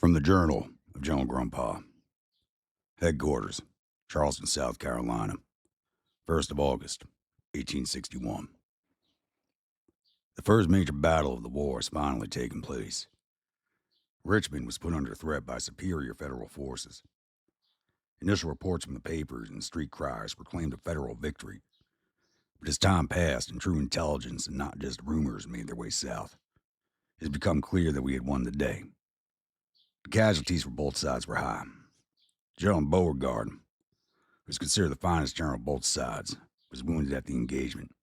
From the Journal of General Gruntpa. Headquarters, Charleston, South Carolina. 1st of August, 1861. The first major battle of the war has finally taken place. Richmond was put under threat by superior federal forces. Initial reports from the papers and street criers proclaimed a federal victory. But as time passed and true intelligence and not just rumors made their way south, it has become clear that we had won the day. The casualties for both sides were high. General Beauregard, who was considered the finest general of both sides, was wounded at the engagement,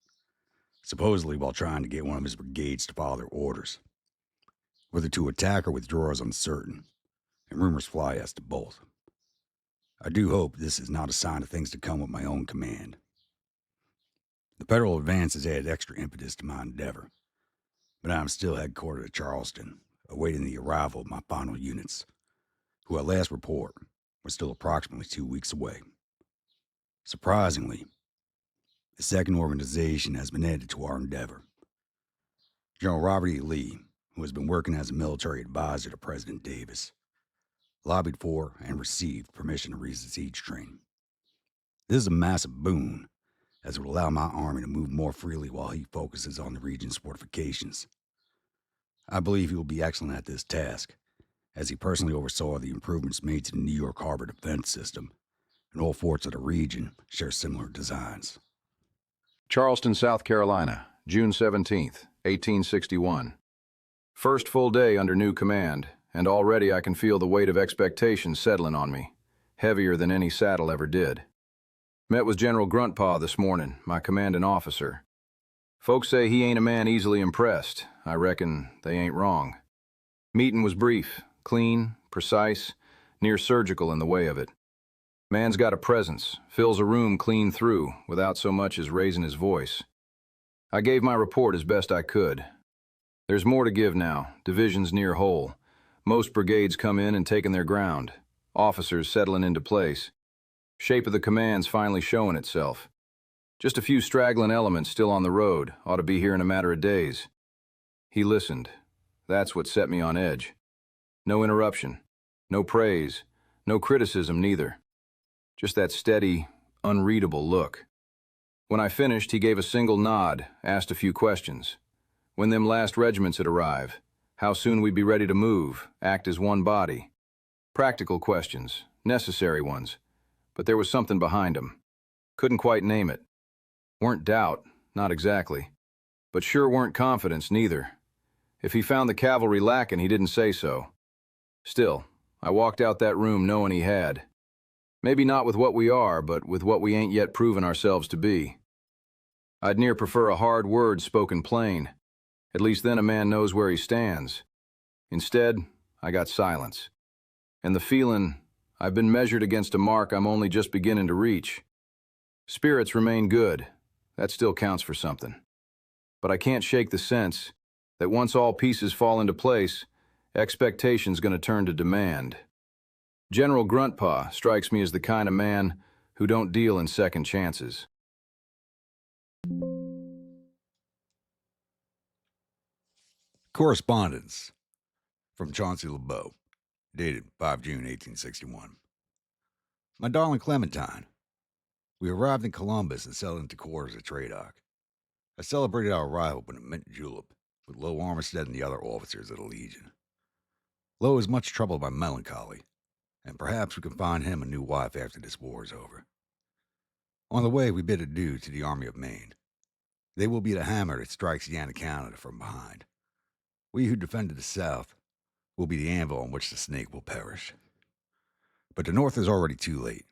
supposedly while trying to get one of his brigades to follow their orders. Whether to attack or withdraw is uncertain, and rumors fly as to both. I do hope this is not a sign of things to come with my own command. The federal advance has added extra impetus to my endeavor, but I am still headquartered at Charleston, awaiting the arrival of my final units, who at last report were still approximately 2 weeks away. Surprisingly, the second organization has been added to our endeavor. General Robert E. Lee, who has been working as a military advisor to President Davis, lobbied for and received permission to raise the siege train. This is a massive boon, as it will allow my army to move more freely while he focuses on the region's fortifications. I believe he will be excellent at this task, as he personally oversaw the improvements made to the New York Harbor defense system, and all forts of the region share similar designs. Charleston, South Carolina, June 17th, 1861. First full day under new command, and already I can feel the weight of expectation settling on me, heavier than any saddle ever did. Met with General Gruntpa this morning, my commanding officer. Folks say he ain't a man easily impressed. I reckon they ain't wrong. Meeting was brief, clean, precise, near surgical in the way of it. Man's got a presence, fills a room clean through, without so much as raising his voice. I gave my report as best I could. There's more to give now, divisions near whole. Most brigades come in and taking their ground. Officers settling into place. Shape of the command's finally showing itself. Just a few straggling elements still on the road, ought to be here in a matter of days. He listened. That's what set me on edge. No interruption, no praise, no criticism neither. Just that steady, unreadable look. When I finished, he gave a single nod, asked a few questions. When them last regiments would arrive, how soon we'd be ready to move, act as one body. Practical questions, necessary ones, but there was something behind them. Couldn't quite name it. Weren't doubt, not exactly, but sure weren't confidence neither. If he found the cavalry lacking, he didn't say so. Still, I walked out that room knowing he had. Maybe not with what we are, but with what we ain't yet proven ourselves to be. I'd near prefer a hard word spoken plain. At least then a man knows where he stands. Instead, I got silence. And the feeling I've been measured against a mark I'm only just beginning to reach. Spirits remain good. That still counts for something. But I can't shake the sense that once all pieces fall into place, expectation's going to turn to demand. General Gruntpa strikes me as the kind of man who don't deal in second chances. Correspondence from Chauncey Lebeau, dated 5 June 1861. My darling Clementine, we arrived in Columbus and settled into quarters at Tradoc. I celebrated our arrival with a mint julep with Low Armistead and the other officers of the Legion. Low is much troubled by melancholy, and perhaps we can find him a new wife after this war is over. On the way, we bid adieu to the Army of Maine. They will be the hammer that strikes Indiana Canada from behind. We who defended the South will be the anvil on which the snake will perish. But the North is already too late.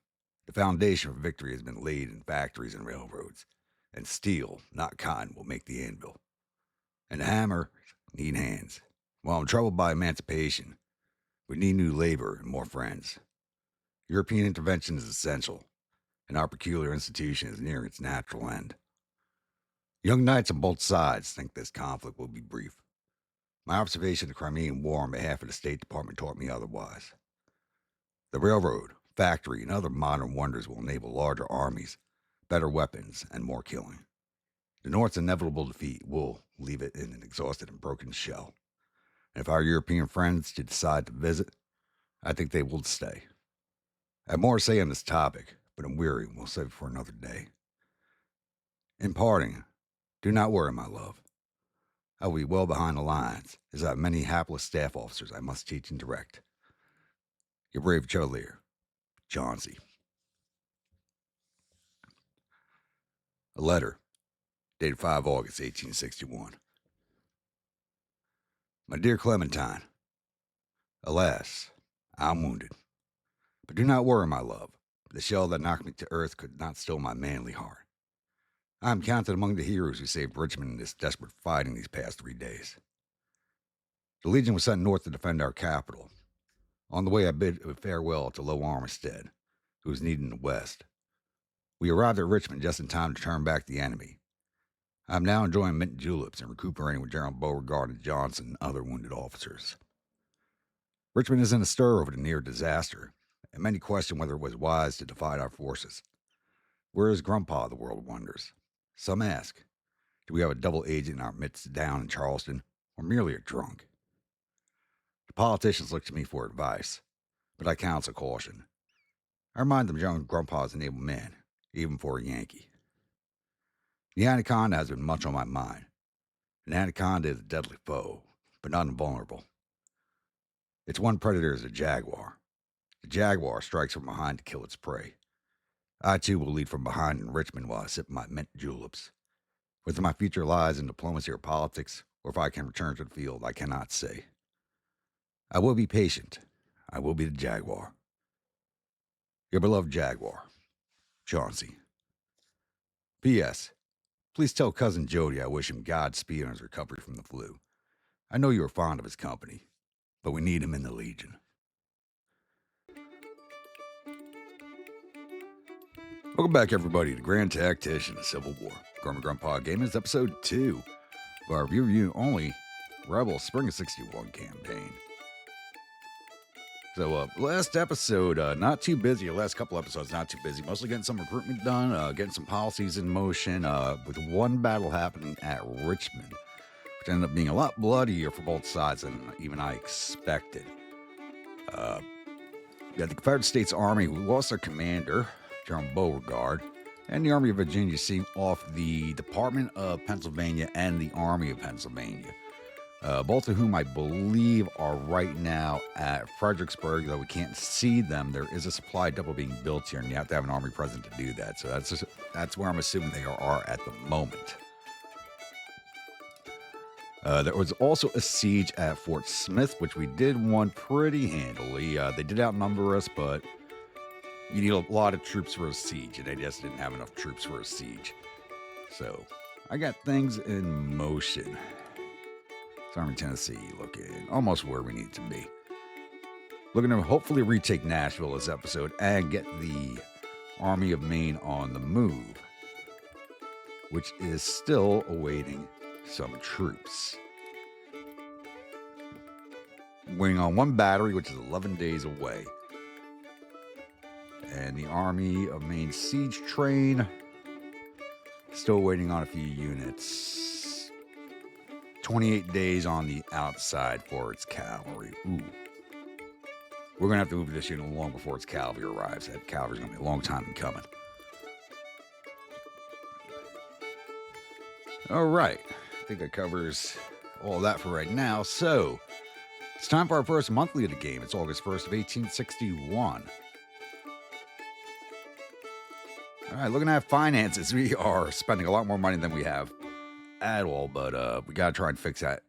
The foundation for victory has been laid in factories and railroads, and steel, not cotton, will make the anvil. And the hammer need hands. While I'm troubled by emancipation, we need new labor and more friends. European intervention is essential, and our peculiar institution is nearing its natural end. Young knights on both sides think this conflict will be brief. My observation of the Crimean War on behalf of the State Department taught me otherwise. The railroad, factory, and other modern wonders will enable larger armies, better weapons, and more killing. The North's inevitable defeat will leave it in an exhausted and broken shell. And if our European friends should decide to visit, I think they will stay. I have more to say on this topic, but I'm weary and we'll save it for another day. In parting, do not worry, my love. I will be well behind the lines, as I have many hapless staff officers I must teach and direct. Your brave Chevalier, Chauncey. A letter dated 5 August 1861. My dear Clementine, alas, I am wounded. But do not worry, my love. The shell that knocked me to earth could not still my manly heart. I am counted among the heroes who saved Richmond in this desperate fighting these past 3 days. The Legion was sent north to defend our capital. On the way, I bid farewell to Low Armistead, who was needed in the west. We arrived at Richmond just in time to turn back the enemy. I am now enjoying mint juleps and recuperating with General Beauregard and Johnson and other wounded officers. Richmond is in a stir over the near disaster, and many question whether it was wise to divide our forces. Where is Gruntpa, the world wonders? Some ask, do we have a double agent in our midst down in Charleston, or merely a drunk? The politicians look to me for advice, but I counsel caution. I remind them young Gruntpa is an able man, even for a Yankee. The anaconda has been much on my mind. An anaconda is a deadly foe, but not invulnerable. Its one predator is a jaguar. The jaguar strikes from behind to kill its prey. I too will lead from behind in Richmond while I sip my mint juleps. Whether my future lies in diplomacy or politics, or if I can return to the field, I cannot say. I will be patient. I will be the jaguar. Your beloved jaguar, Chauncey. P.S. Please tell Cousin Jody I wish him Godspeed on his recovery from the flu. I know you are fond of his company, but we need him in the Legion. Welcome back, everybody, to Grand Tactician, the Civil War. Gruntpa Gaming is episode 2 of our review only Rebel Spring of 61 campaign. So, last episode, not too busy. The last couple episodes, not too busy. Mostly getting some recruitment done, getting some policies in motion, with one battle happening at Richmond, which ended up being a lot bloodier for both sides than even I expected. The Confederate States Army, we lost their commander, General Beauregard, and the Army of Virginia seeing off the Department of Pennsylvania and the Army of Pennsylvania. Both of whom I believe are right now at Fredericksburg, though we can't see them. There is a supply depot being built here, and you have to have an army present to do that. So that's where I'm assuming they are at the moment. There was also a siege at Fort Smith, which we did won pretty handily. They did outnumber us, but you need a lot of troops for a siege, and they just didn't have enough troops for a siege. So I got things in motion. Army, Tennessee, looking almost where we need to be. Looking to hopefully retake Nashville this episode and get the Army of Maine on the move, which is still awaiting some troops. Waiting on one battery, which is 11 days away. And the Army of Maine siege train, still waiting on a few units. 28 days on the outside for its cavalry. Ooh. We're going to have to move this unit long before its cavalry arrives. That cavalry's going to be a long time in coming. All right. I think that covers all that for right now. So, it's time for our first monthly of the game. It's August 1st of 1861. All right, looking at finances, we are spending a lot more money than we have at all, but we gotta try and fix that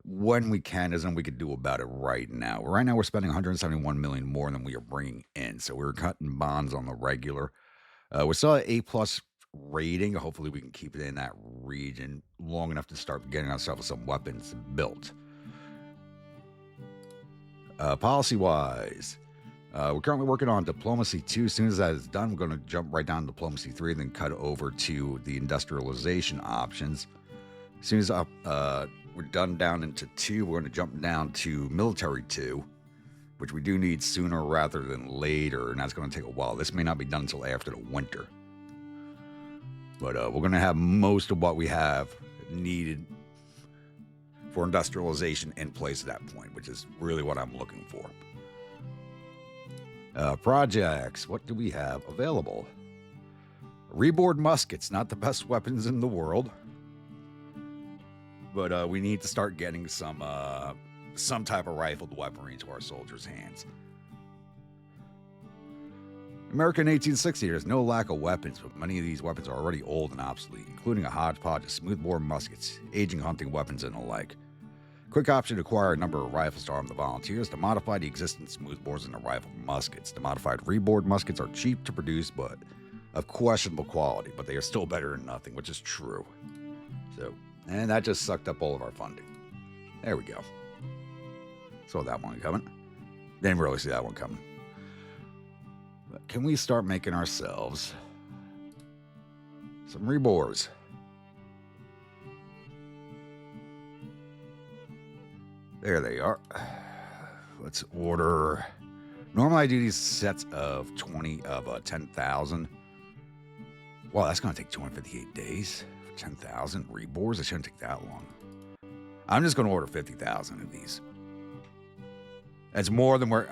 when we can. There's nothing we could do about it right now. Right now, we're spending 171 million more than we are bringing in, so we're cutting bonds on the regular. We're still at A+ rating. Hopefully, we can keep it in that region long enough to start getting ourselves some weapons built. Policy-wise, we're currently working on Diplomacy 2. As soon as that is done, we're going to jump right down to Diplomacy 3 and then cut over to the industrialization options. As soon as we're done down into 2, we're going to jump down to Military 2, which we do need sooner rather than later, and that's going to take a while. This may not be done until after the winter. But we're going to have most of what we have needed for industrialization in place at that point, which is really what I'm looking for. Projects. What do we have available? Reboard muskets, not the best weapons in the world. But we need to start getting some type of rifled weaponry into our soldiers' hands. America in 1860, there's no lack of weapons, but many of these weapons are already old and obsolete, including a hodgepodge of smoothbore muskets, aging hunting weapons, and the like. Quick option to acquire a number of rifles to arm the volunteers, to modify the existing smoothbores into rifled muskets. The modified reboard muskets are cheap to produce, but of questionable quality, but they are still better than nothing, which is true. So, and that just sucked up all of our funding. There we go. Saw that one coming. Didn't really see that one coming. But can we start making ourselves some rebores? There they are. Let's order. Normally I do these sets of 10,000. Wow, that's going to take 258 days for 10,000 rebores. It shouldn't take that long. I'm just going to order 50,000 of these. That's more than we're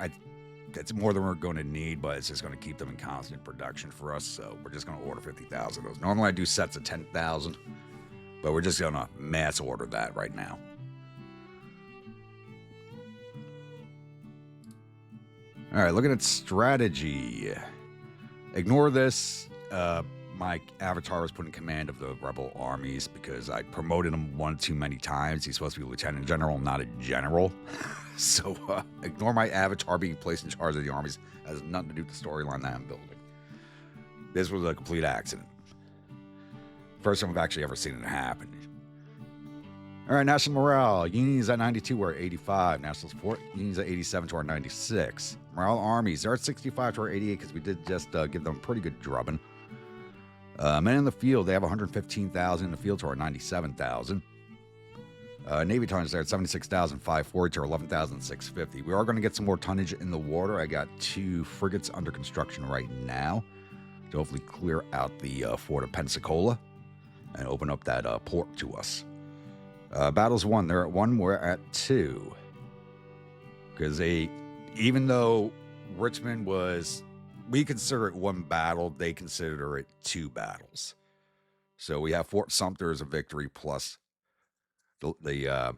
going to need, but it's just going to keep them in constant production for us. So we're just going to order 50,000 of those. Normally I do sets of 10,000, but we're just going to mass order that right now. All right, looking at strategy. Ignore this. My avatar was put in command of the rebel armies because I promoted him one too many times. He's supposed to be a lieutenant general, not a general. So ignore my avatar being placed in charge of the armies. It has nothing to do with the storyline that I'm building. This was a complete accident. First time I've actually ever seen it happen. All right, national morale. Unions at 92, we're at 85. National support, unions at 87 to our 96. Morale armies, they're at 65 to our 88 because we did just give them a pretty good drubbing. Men in the field, they have 115,000 in the field to our 97,000. Navy tonnage, they're at 76,540 to our 11,650. We are going to get some more tonnage in the water. I got 2 frigates under construction right now to hopefully clear out the Fort of Pensacola and open up that port to us. Battles won, they're at 1, we're at 2. Because even though Richmond was, we consider it 1 battle, they consider it 2 battles. So we have Fort Sumter as a victory, plus the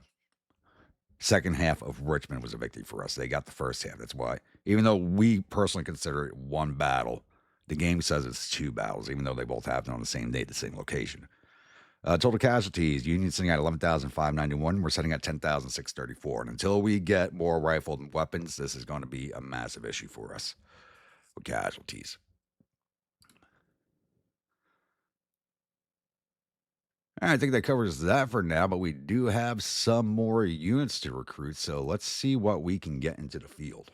second half of Richmond was a victory for us. They got the first half. That's why, even though we personally consider it 1 battle, the game says it's 2 battles, even though they both happened on the same day, the same location. Total casualties, Union sitting at 11,591. We're sitting at 10,634. And until we get more rifled weapons, this is going to be a massive issue for us with casualties. All right, I think that covers that for now, but we do have some more units to recruit. So let's see what we can get into the field.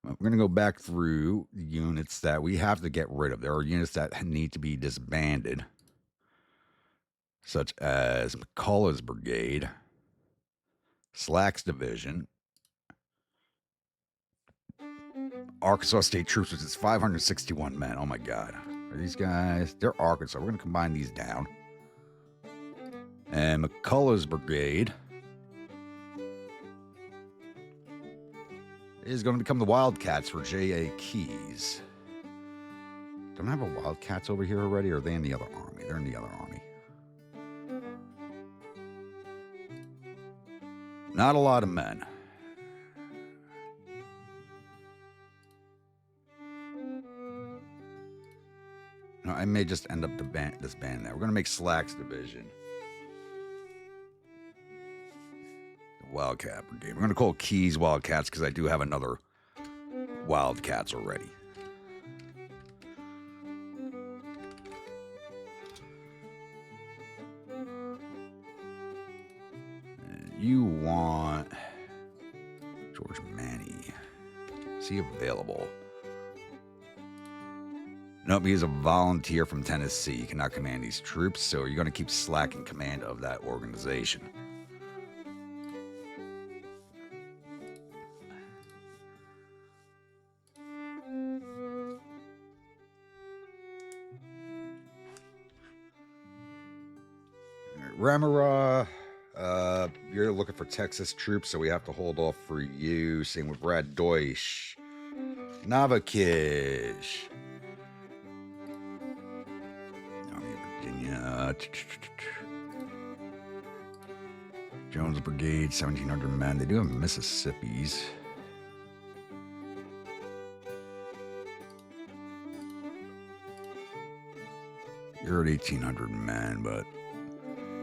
We're going to go back through the units that we have to get rid of. There are units that need to be disbanded, such as McCullough's Brigade, Slack's Division, Arkansas State Troops, which is 561 men. Oh my God. Are these guys? They're Arkansas. We're going to combine these down. And McCullough's Brigade is going to become the Wildcats for J.A. Keyes. Don't I have a Wildcats over here already, or are they in the other army? They're in the other army. Not a lot of men. No, I may just end up disbanding that. We're going to make Slack's Division the Wildcat Brigade. We're going to call Keyes Wildcats because I do have another Wildcats already. And you want George Manny. Is he available? Nope, he is a volunteer from Tennessee. He cannot command these troops, so you're going to keep Slack in command of that organization. Ramara, You're looking for Texas troops, so we have to hold off for you. Same with Brad Deutsch. Navakish. Army of Virginia. Jones Brigade, 1,700 men. They do have Mississippi's. You're at 1,800 men, but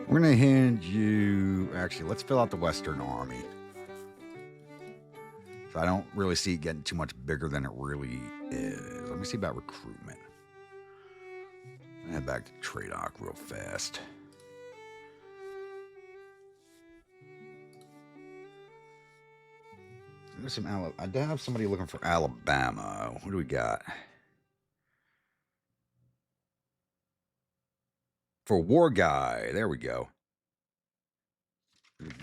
we're going to hand you... Actually, let's fill out the Western Army. So I don't really see it getting too much bigger than it really is. Let me see about recruitment. Head back to Tradoc real fast. There's some I do have somebody looking for Alabama. What do we got? For War Guy. There we go.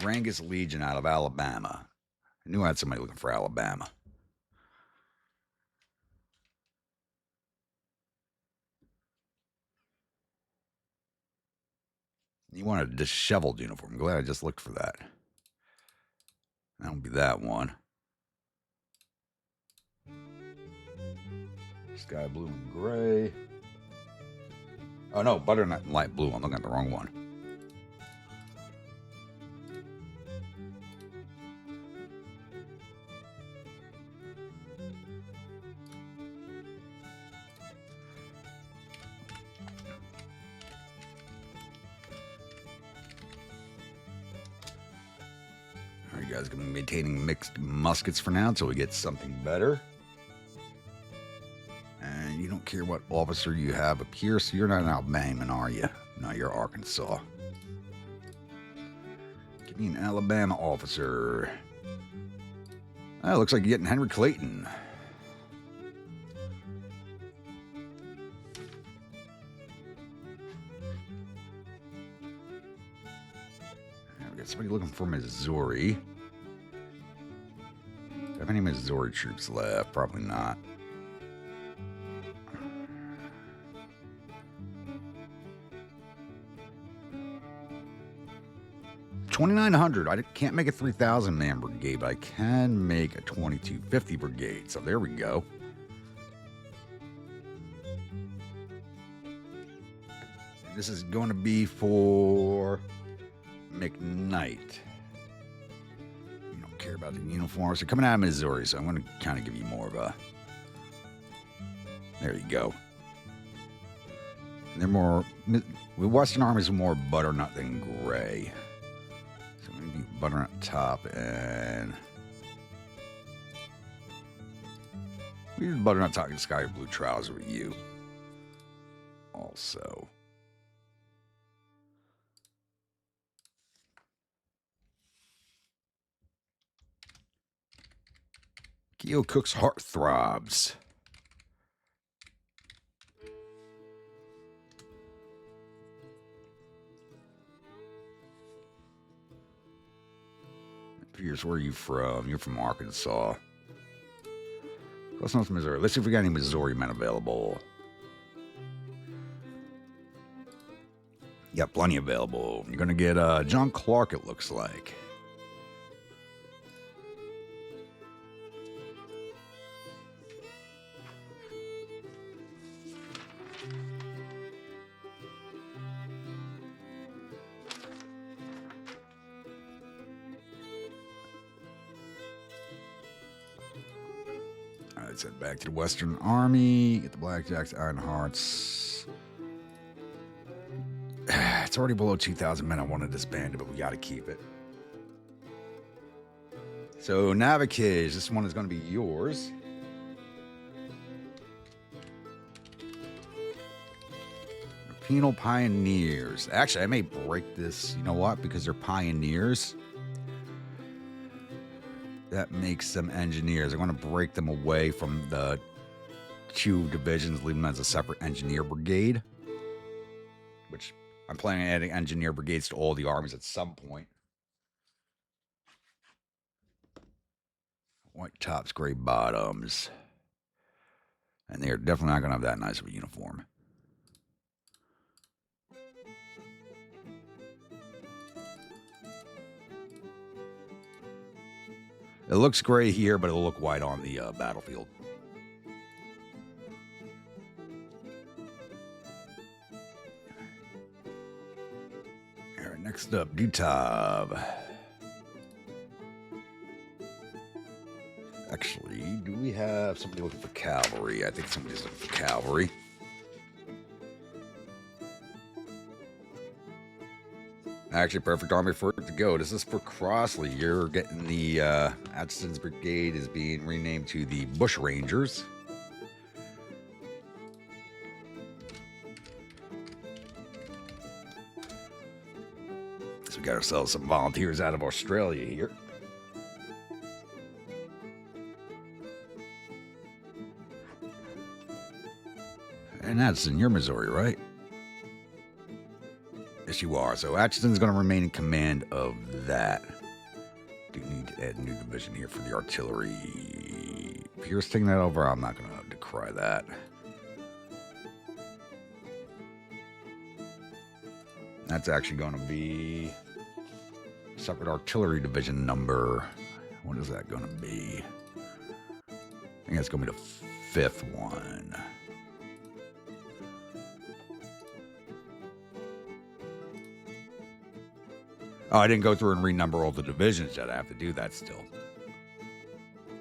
Rangus Legion out of Alabama. I knew I had somebody looking for Alabama. You want a disheveled uniform. I'm glad I just looked for that. That would be that one. Sky blue and gray. Oh no, butternut and light blue. I'm looking at the wrong one. All right, you guys gonna be maintaining mixed muskets for now until we get something better. And you don't care what officer you have up here, so you're not an Alabama, are you? No, you're Arkansas. Give me an Alabama officer. Oh, looks like you're getting Henry Clayton. We got somebody looking for Missouri. Do I have any Missouri troops left? Probably not. $2,900. I can't make a 3,000 man brigade, but I can make a 2,250 brigade. So there we go. This is going to be for McKnight. You don't care about the uniforms. They're coming out of Missouri, so I'm going to kind of give you more of a... There you go. They're more... The Western Armies are more butternut than gray. So maybe butternut top and... We did butternut top and sky blue trousers with you. Also... Keogh Cook's heart throbs. Pierce, where are you from? You're from Arkansas. Close enough to Missouri. Let's see if we got any Missouri men available. Got plenty available. You're going to get John Clark, it looks like. All right, let's head back to the Western Army. Get the Blackjacks, Iron Hearts. It's already below 2,000 men. I want to disband it, but we got to keep it. So, Navakish, this one is going to be yours. Penal Pioneers. Actually, I may break this. You know what? Because they're pioneers. That makes them engineers. I'm going to break them away from the two divisions, leave them as a separate engineer brigade. Which I'm planning on adding engineer brigades to all the armies at some point. White tops, gray bottoms. And they are definitely not going to have that nice of a uniform. It looks gray here, but it'll look white on the battlefield. All right, next up, Dutov. Actually, do we have somebody looking for cavalry? I think somebody's looking for cavalry. Actually, perfect army for it to go. This is for Crossley. You're getting the Atchison's Brigade is being renamed to the Bush Rangers. So we got ourselves some volunteers out of Australia here. And Atchison, you're Missouri, right? Yes, you are. So Atchison's going to remain in command of that. Do need to add a new division here for the artillery. Pierce taking that over, I'm not going to decry that. That's actually going to be separate artillery division number. What is that going to be? I think that's going to be the 5th one. Oh, I didn't go through and renumber all the divisions yet. I have to do that still.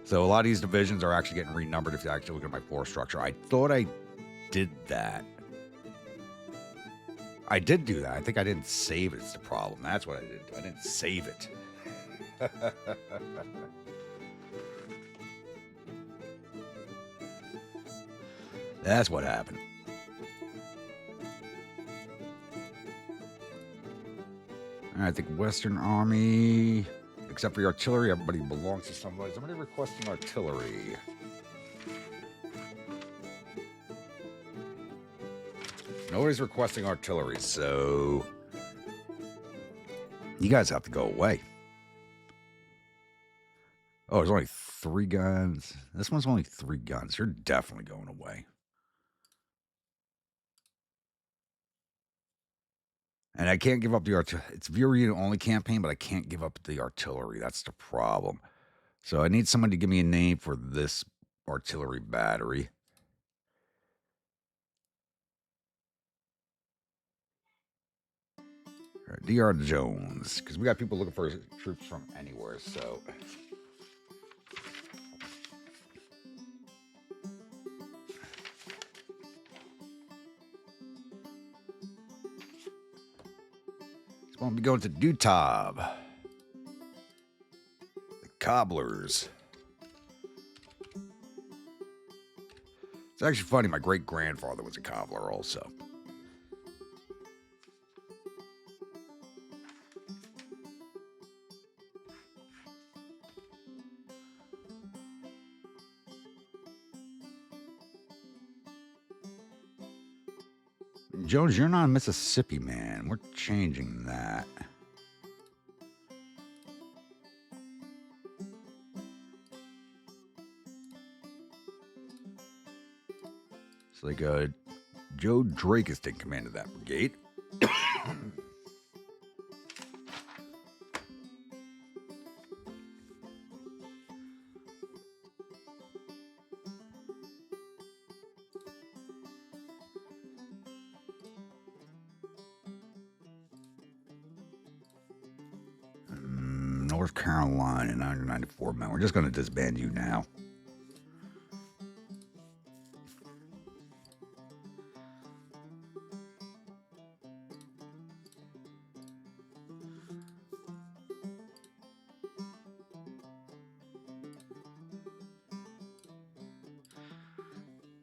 So a lot of these divisions are actually getting renumbered if you actually look at my force structure. I thought I did that. I did do that. I think I didn't save it. It's the problem. That's what I did. I didn't save it. That's what happened. I think Western Army, except for the artillery, everybody belongs to somebody. Somebody requesting artillery. Nobody's requesting artillery, so you guys have to go away. Oh, there's only 3 guns. This one's only 3 guns. You're definitely going away. And I can't give up the artillery. It's a viewer unit only campaign, but I can't give up the artillery. That's the problem. So I need someone to give me a name for this artillery battery. All right, DR Jones, because we got people looking for troops from anywhere, so. So we'll be going to Dutov. The Cobblers. It's actually funny, my great-grandfather was a cobbler also. Jones, you're not a Mississippi man. We're changing that. So they got Joe Drake is taking command of that brigade. North Carolina, 994 men. We're just going to disband you now.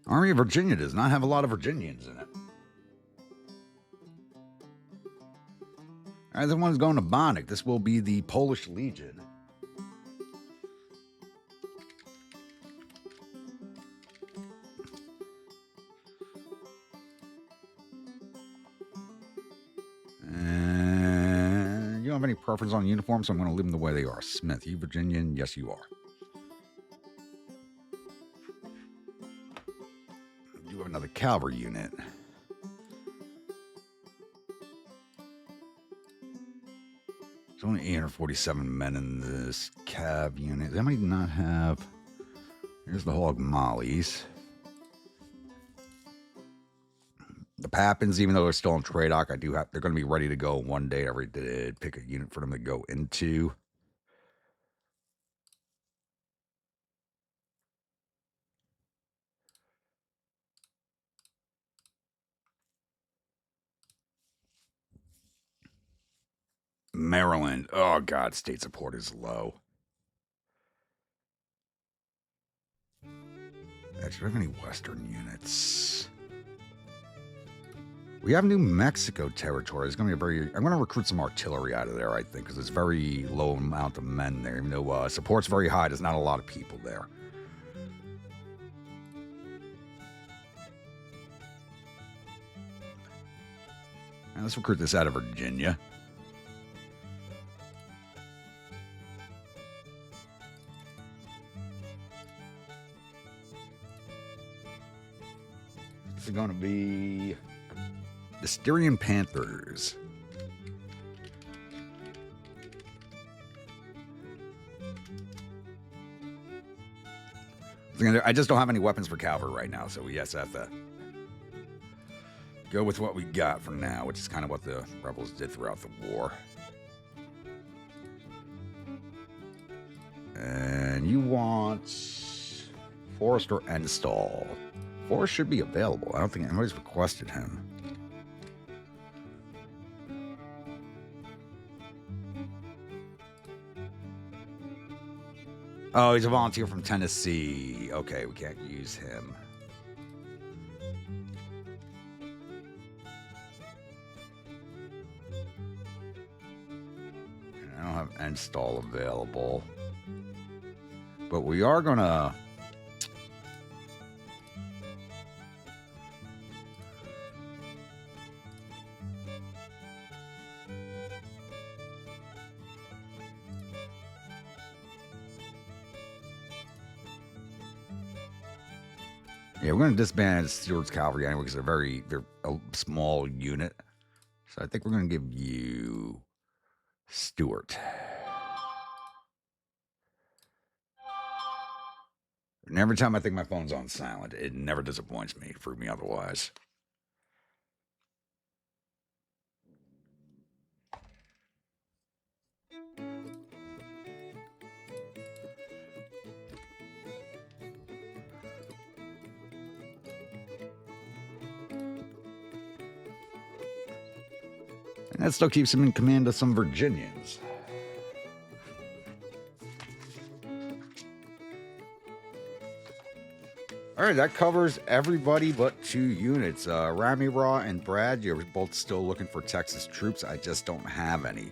Army of Virginia does not have a lot of Virginians in it. All right, this one's going to Bonnick. This will be the Polish Legion. And you don't have any preference on uniform, so I'm going to leave them the way they are. Smith, you Virginian? Yes, you are. You have another cavalry unit. So only 847 men in this cav unit. How many do not have? Here's the Hog Mollies. The Pappins, even though they're still in trade dock, they're going to be ready to go one day. Every day, pick a unit for them to go into. Maryland. Oh, God, state support is low. Actually, do we have any Western units? We have New Mexico territory. It's going to be I'm going to recruit some artillery out of there, I think, because it's very low amount of men there. Even though support's very high, there's not a lot of people there. And let's recruit this out of Virginia. This is going to be the Styrian Panthers. I just don't have any weapons for cavalry right now, so we just have to go with what we got for now, which is kind of what the rebels did throughout the war. And you want Forrest or Enstall? Forrest should be available. I don't think anybody's requested him. Oh, he's a volunteer from Tennessee. Okay, we can't use him. I don't have Enstall available. But we are going to... Yeah, we're going to disband Stewart's Cavalry anyway because they're a small unit. So I think we're going to give you Stewart. And every time I think my phone's on silent, it never disappoints me. Prove me otherwise. And that still keeps him in command of some Virginians. All right, that covers everybody but 2 units. Ramiraw and Brad, you're both still looking for Texas troops. I just don't have any.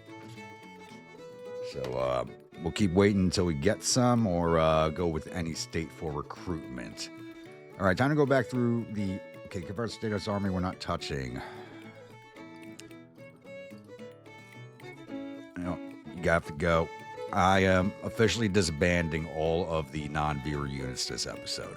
So we'll keep waiting until we get some or go with any state for recruitment. All right, time to go back through the... Okay, Confederate States Army we're not touching. You have to go. I am officially disbanding all of the non-viewer units this episode.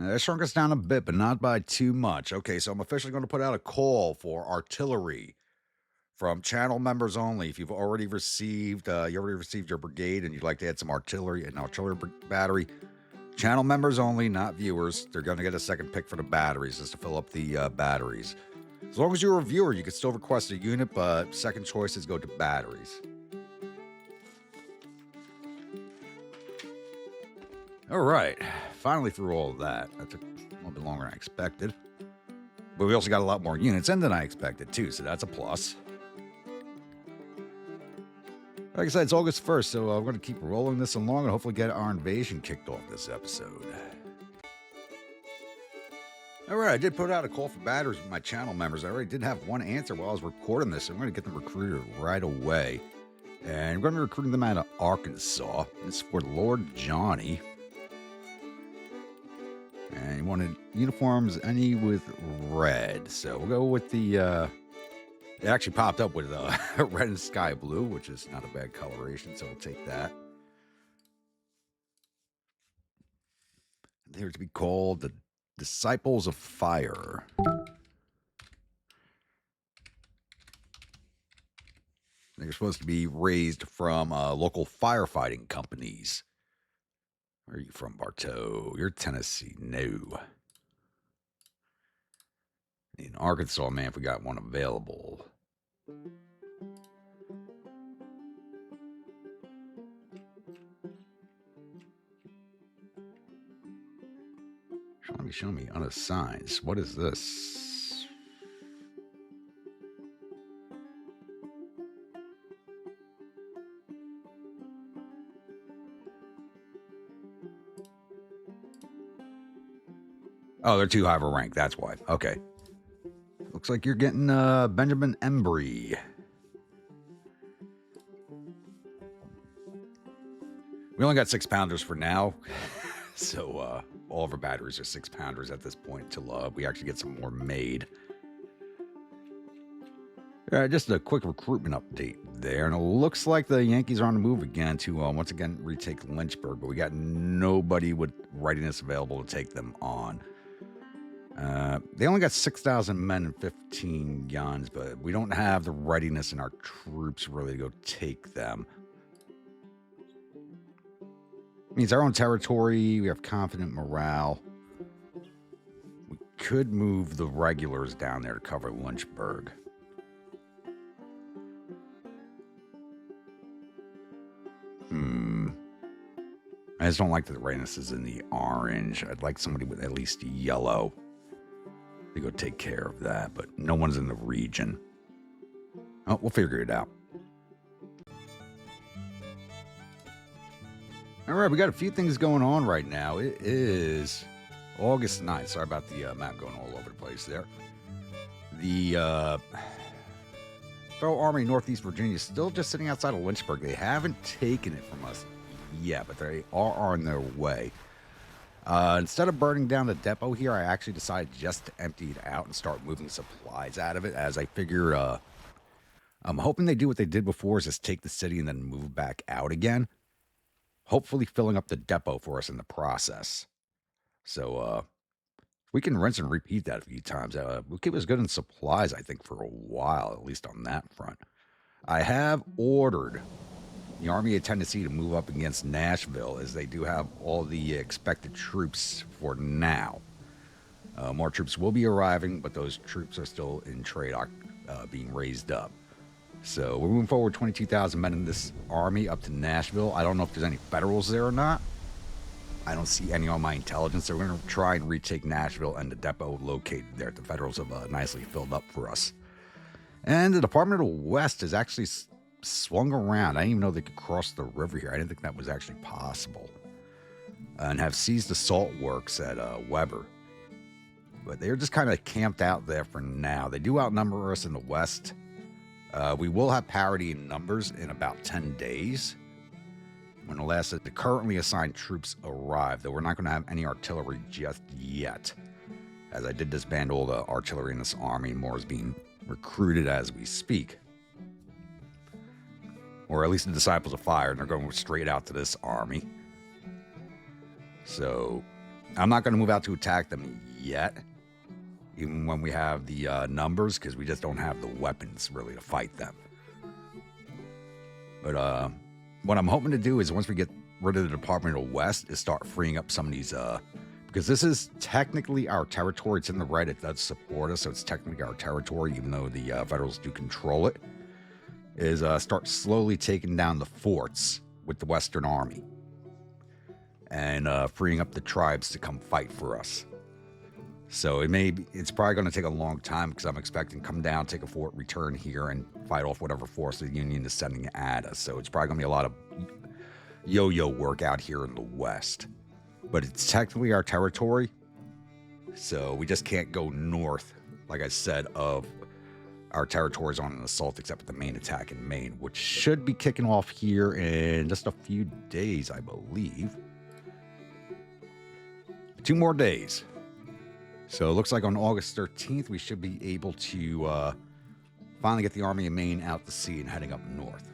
That shrunk us down a bit, but not by too much. Okay, so I'm officially going to put out a call for artillery from channel members only. If you've already received, your brigade and you'd like to add some artillery, an artillery battery, channel members only, not viewers. They're going to get a second pick for the batteries, just to fill up the batteries. As long as you're a viewer, you can still request a unit, but second choices go to batteries. All right, finally through all of that. That took a little bit longer than I expected. But we also got a lot more units in than I expected, too, so that's a plus. Like I said, it's August 1st, so we're going to keep rolling this along and hopefully get our invasion kicked off this episode. Alright, I did put out a call for batteries with my channel members. I already did have one answer while I was recording this, so I'm going to get them recruited right away. And we're going to be recruiting them out of Arkansas. It's for Lord Johnny. And he wanted uniforms, any with red. So we'll go with the, it actually popped up with red and sky blue, which is not a bad coloration, so we'll take that. They're to be called the Disciples of Fire. They're supposed to be raised from local firefighting companies. Where are you from, Bartow? You're Tennessee. No. In Arkansas, man, if we got one available. Show me unassigned. What is this? Oh, they're too high of a rank. That's why. Okay. Looks like you're getting Benjamin Embry. We only got 6-pounders for now. So all of our batteries are 6-pounders at this point until we actually get some more made. Just a quick recruitment update there. And it looks like the Yankees are on the move again to once again retake Lynchburg. But we got nobody with readiness available to take them on. They only got 6,000 men and 15 guns, but we don't have the readiness in our troops really to go take them. It means our own territory, we have confident morale. We could move the regulars down there to cover Lynchburg. I just don't like that the readiness is in the orange. I'd like somebody with at least yellow. They go take care of that, but no one's in the region. Oh, we'll figure it out. All right, we got a few things going on right now. It is August 9th. Sorry about the map going all over the place there. The Federal Army Northeast Virginia is still just sitting outside of Lynchburg. They haven't taken it from us yet, but they are on their way. Instead of burning down the depot here, I actually decided just to empty it out and start moving supplies out of it, as I figure I'm hoping they do what they did before, is just take the city and then move back out again. Hopefully filling up the depot for us in the process. So we can rinse and repeat that a few times. We'll keep us good in supplies, I think, for a while, at least on that front. I have ordered the Army of Tennessee to move up against Nashville, as they do have all the expected troops for now. More troops will be arriving, but those troops are still in trade, being raised up. So we're moving forward 22,000 men in this army up to Nashville. I don't know if there's any Federals there or not. I don't see any on my intelligence. So we're going to try and retake Nashville and the depot located there. The Federals have nicely filled up for us. And the Department of the West has actually swung around. I didn't even know they could cross the river here. I didn't think that was actually possible. And have seized the salt works at Weber. But they're just kind of camped out there for now. They do outnumber us in the West. We will have parity in numbers in about 10 days. When the last of the currently assigned troops arrive, though we're not going to have any artillery just yet. As I did disband all the artillery in this army, more is being recruited as we speak. Or at least the Disciples of Fire, and they're going straight out to this army. So I'm not going to move out to attack them yet, even when we have the numbers, because we just don't have the weapons really to fight them. But what I'm hoping to do is, once we get rid of the Department of the West, is start freeing up some of these, because this is technically our territory. It's in the right, it does support us, so it's technically our territory, even though the Federals do control it, is start slowly taking down the forts with the Western Army. And freeing up the tribes to come fight for us. So it's probably going to take a long time because I'm expecting to come down, take a fort, return here, and fight off whatever force the Union is sending at us. So it's probably going to be a lot of yo-yo work out here in the west. But it's technically our territory, so we just can't go north, like I said, of our territories on an assault except for the main attack in Maine, which should be kicking off here in just a few days, I believe. 2 more days. So it looks like on August 13th, we should be able to finally get the Army of Maine out to sea and heading up north.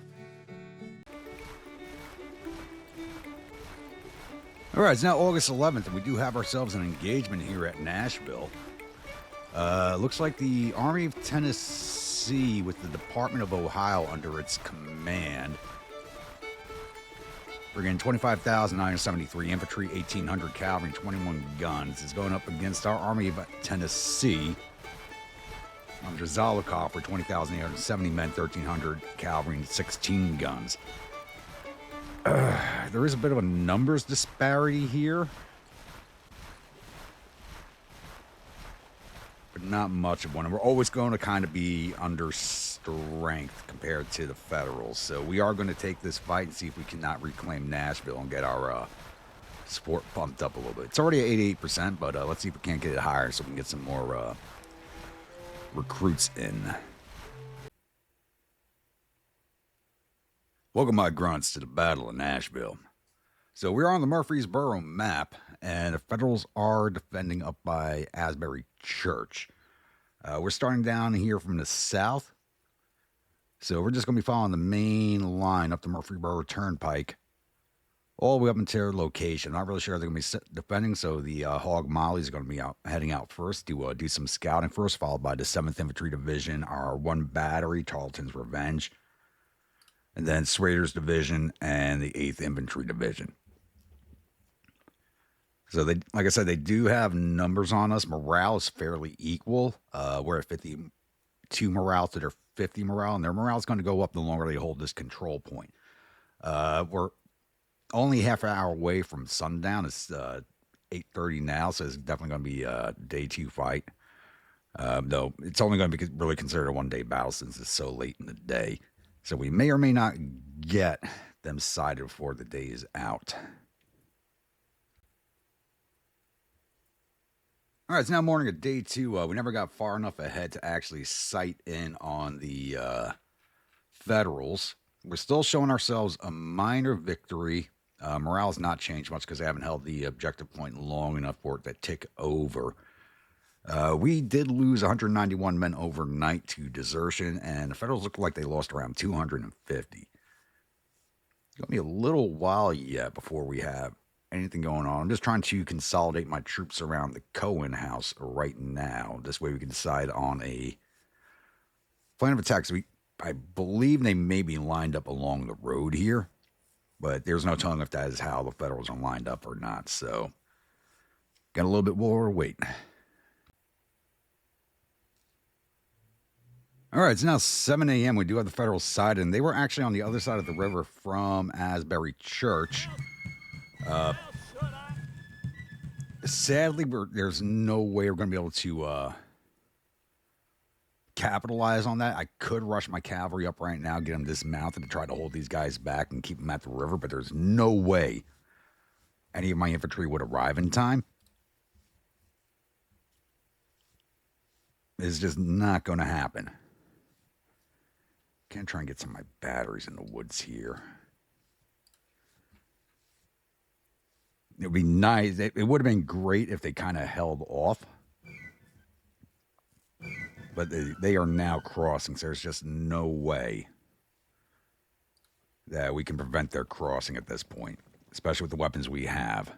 All right, it's now August 11th, and we do have ourselves an engagement here at Nashville. Looks like the Army of Tennessee, with the Department of Ohio under its command, bringing 25,973 infantry, 1,800 cavalry, and 21 guns, is going up against our Army of Tennessee under Zolokov for 20,870 men, 1,300 cavalry, and 16 guns. There is a bit of a numbers disparity here, but not much of one. And we're always going to kind of be under strength compared to the Federals. So we are going to take this fight and see if we cannot reclaim Nashville and get our support bumped up a little bit. It's already at 88%, but let's see if we can't get it higher so we can get some more recruits in. Welcome, my grunts, to the Battle of Nashville. So we're on the Murfreesboro map, and the Federals are defending up by Asbury Church. We're starting down here from the south, so we're just going to be following the main line up the Murfreesboro Turnpike all the way up into their location. Not really sure they're going to be defending, so the Hog Mollies are going to be heading out first to do some scouting first, followed by the 7th Infantry Division, our 1 battery, Tarleton's Revenge, and then Schrader's Division and the 8th Infantry Division. So they, like I said, they do have numbers on us. Morale is fairly equal. We're at 52 morale to their 50 morale, and their morale is going to go up the longer they hold this control point. We're only half an hour away from sundown. It's 8:30 now, so it's definitely going to be a day 2 fight. Though it's only going to be really considered a 1-day battle since it's so late in the day. So we may or may not get them sighted before the day is out. All right, it's now morning of day 2. We never got far enough ahead to actually sight in on the Federals. We're still showing ourselves a minor victory. Morale's not changed much because they haven't held the objective point long enough for it to tick over. We did lose 191 men overnight to desertion, and the Federals look like they lost around 250. It's going to be a little while yet before we have anything going on. I'm just trying to consolidate my troops around the Cohen house right now. This way we can decide on a plan of attack. So I believe they may be lined up along the road here, but there's no telling if that is how the Federals are lined up or not. So got a little bit more wait. All right, it's now 7 a.m. We do have the Federal side, and they were actually on the other side of the river from Asbury Church. Sadly, there's no way we're going to be able to capitalize on that. I could rush my cavalry up right now, get them dismounted to try to hold these guys back and keep them at the river, but there's no way any of my infantry would arrive in time. It's just not going to happen. Gonna try and get some of my batteries in the woods here. It would be nice. It would have been great if they kind of held off. But they are now crossing, so there's just no way that we can prevent their crossing at this point, especially with the weapons we have.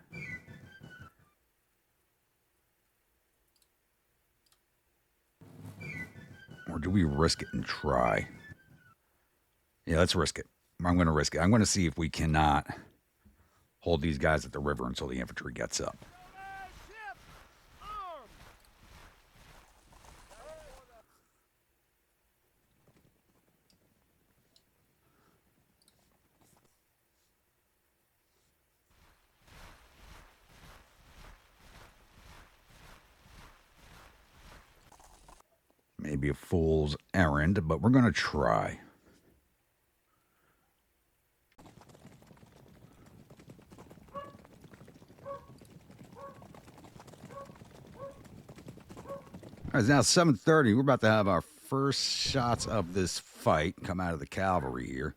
Or do we risk it and try? Yeah, let's risk it. I'm going to risk it. I'm going to see if we cannot hold these guys at the river until the infantry gets up. Maybe a fool's errand, but we're going to try. All right, it's now 7:30. We're about to have our first shots of this fight come out of the cavalry here.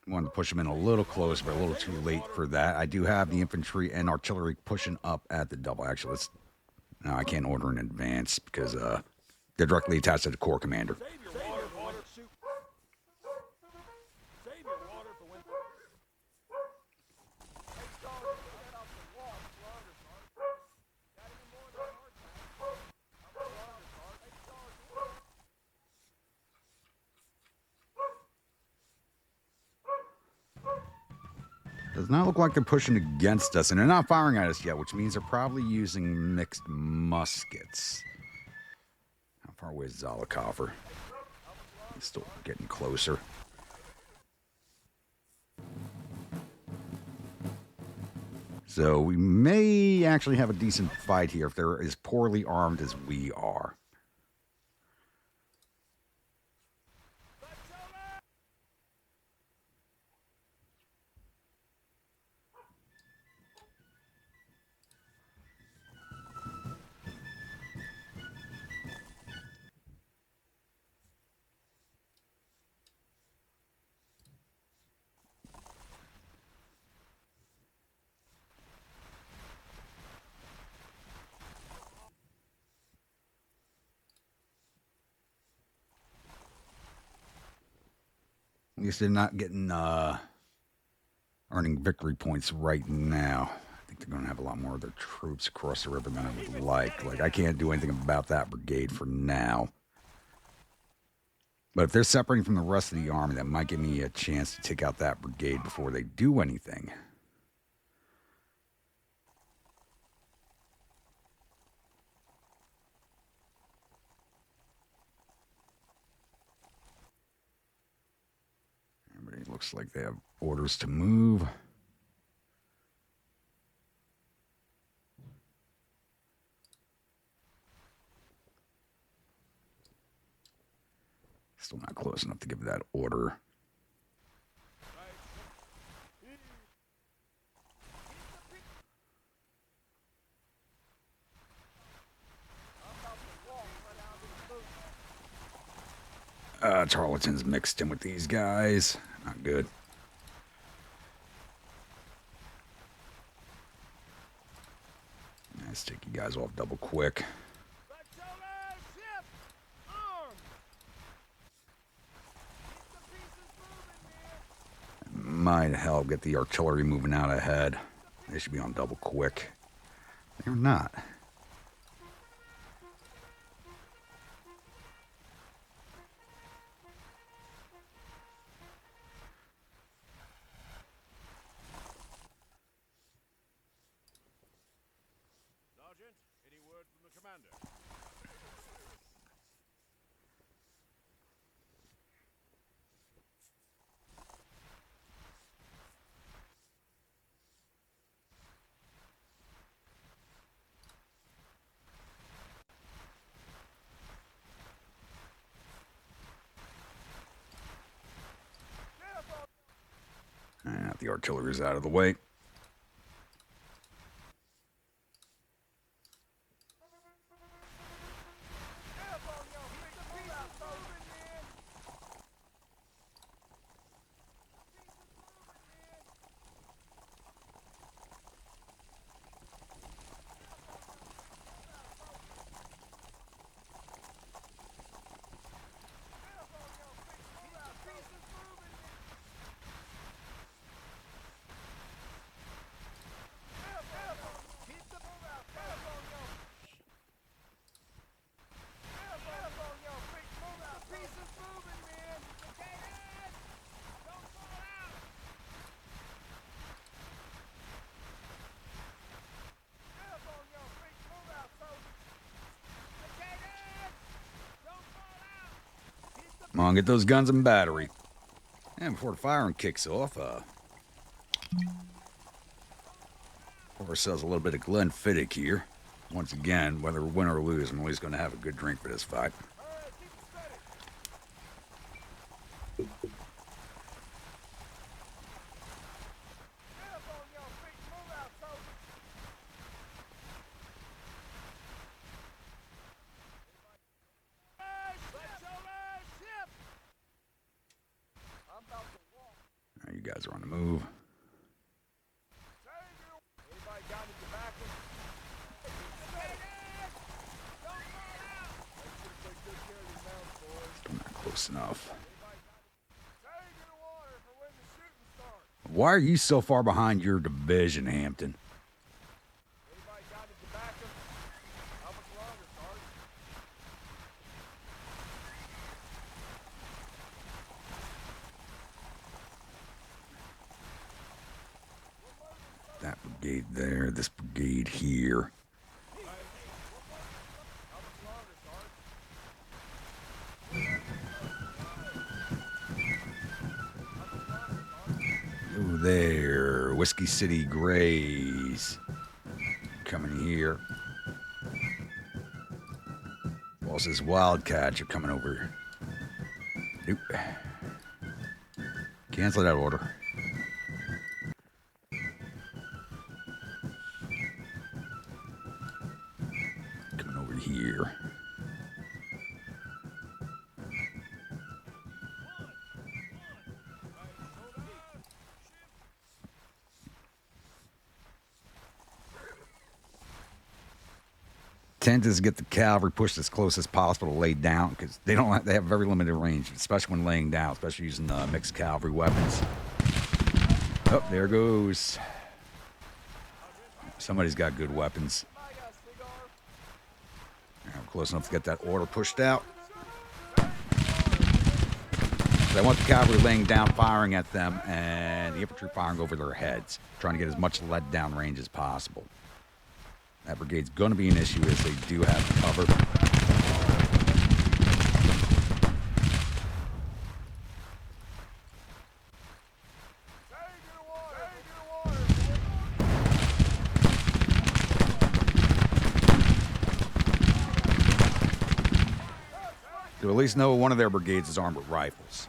Wanted to push them in a little close, but a little too late for that. I do have the infantry and artillery pushing up at the double. Actually, no, I can't order in advance because they're directly attached to the corps commander. Does not look like they're pushing against us, and they're not firing at us yet, which means they're probably using mixed muskets. How far away is Zolokoffer? He's still getting closer. So we may actually have a decent fight here if they're as poorly armed as we are. At least they're not getting earning victory points right now. I think they're going to have a lot more of their troops across the river than I would like. Like, I can't do anything about that brigade for now. But if they're separating from the rest of the army, that might give me a chance to take out that brigade before they do anything. Everybody looks like they have orders to move. Still not close enough to give that order. Tarleton's mixed in with these guys. Not good. Let's take you guys off double quick. Might help get the artillery moving out ahead. They should be on double quick. They're not. Sergeant, any word from the commander? The artillery's out of the way. Come on, get those guns in battery. And before the firing kicks off, pour ourselves a little bit of Glenfiddich here. Once again, whether we win or lose, I'm always going to have a good drink for this fight. Now you guys are on the move. Still not close enough. Why are you so far behind your division, Hampton? That brigade there, this brigade here. Ooh, there, Whiskey City Grays. Coming here. Boss's Wildcats are coming over. Nope. Cancel that order. Coming over here. Tend to get the cavalry pushed as close as possible to lay down because they have very limited range, especially when laying down, especially using mixed cavalry weapons. Oh, there goes. Somebody's got good weapons. I'm close enough to get that order pushed out. I want the cavalry laying down, firing at them, and the infantry firing over their heads, trying to get as much lead down range as possible. That brigade's going to be an issue as they do have cover. To at least know one of their brigades is armed with rifles.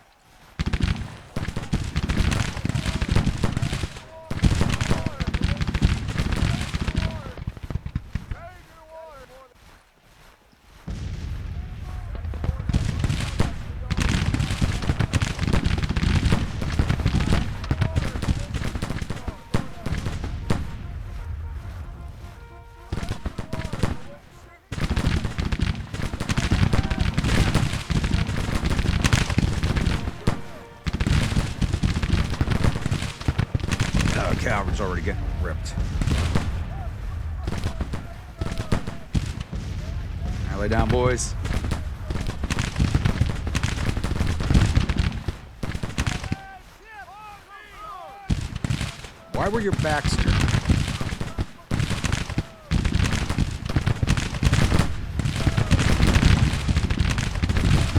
Cavalry's already getting ripped. Now lay down, boys. Why were your backs turned?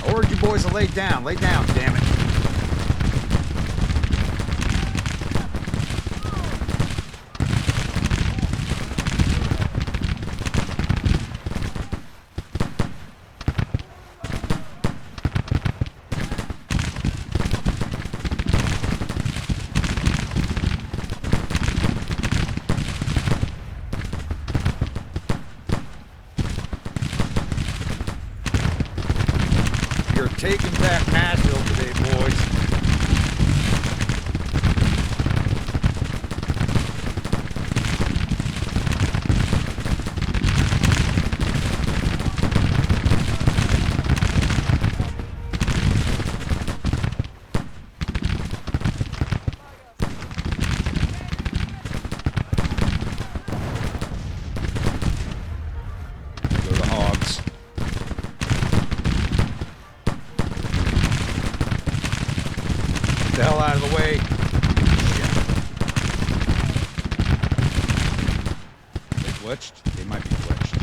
I ordered you boys to lay down. Lay down, damn it. Taking back Nashville today, boys. Go the Hogs. The hell out of the way. They glitched? They might be glitched.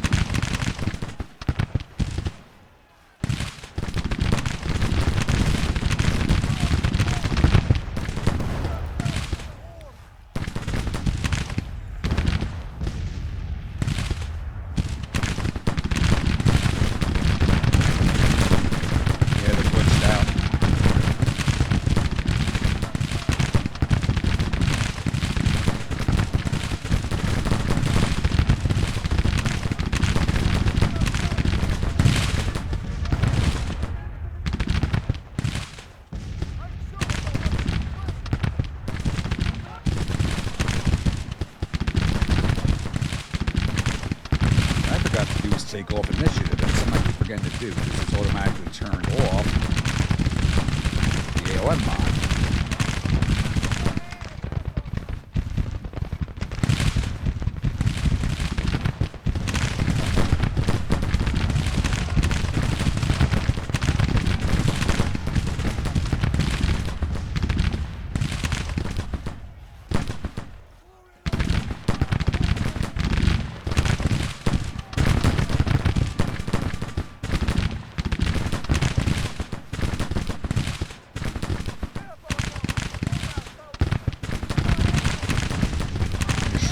a.o.m. mod.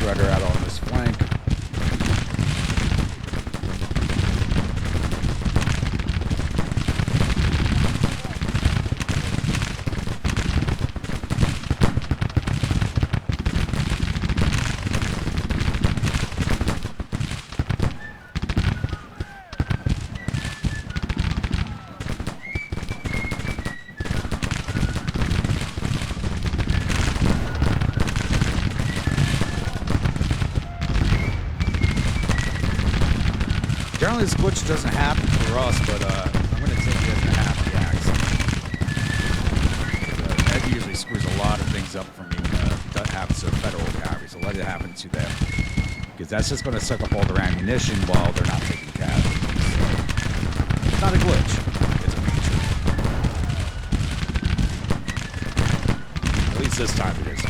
Shredder out on this flank. Generally, this glitch doesn't happen for us, but I'm going to take it as a happy accident. That usually screws a lot of things up for me when that happens to a federal cavalry, so let it happen to them. Because that's just going to suck up all their ammunition while they're not taking casualties. So, it's not a glitch. It's a feature. At least this time it is.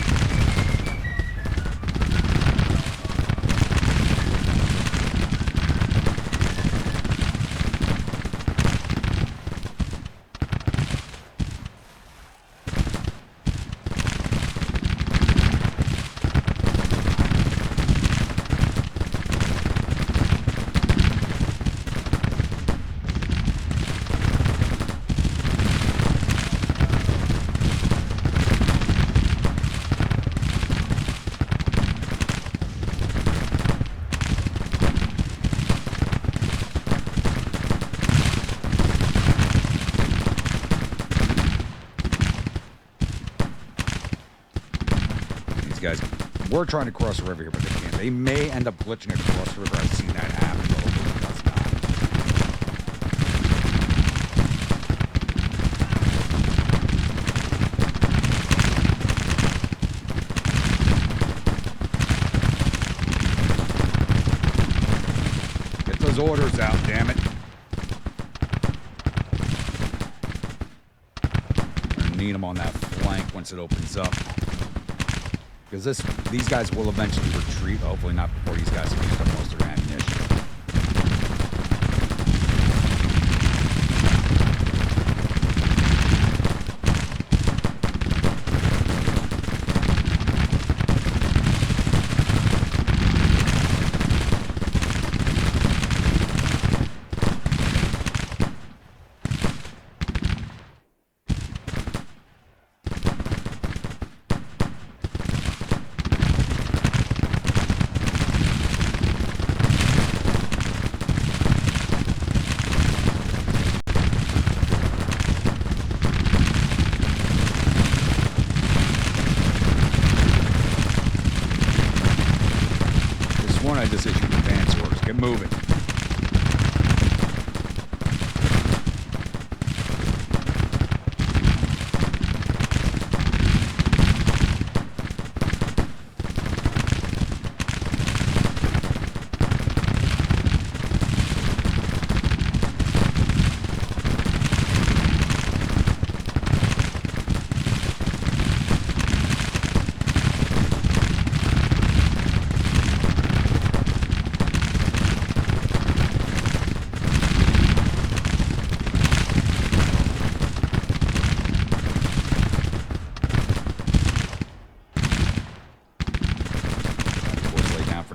Guys were trying to cross the river here, but they can't. They may end up glitching across the river. I've seen that happen, but hopefully it does not. Get those orders out, damn it. I need them on that flank once it opens up. Because these guys will eventually retreat, hopefully not before these guys have used up most of their ammunition. I just issued advance orders. Get moving.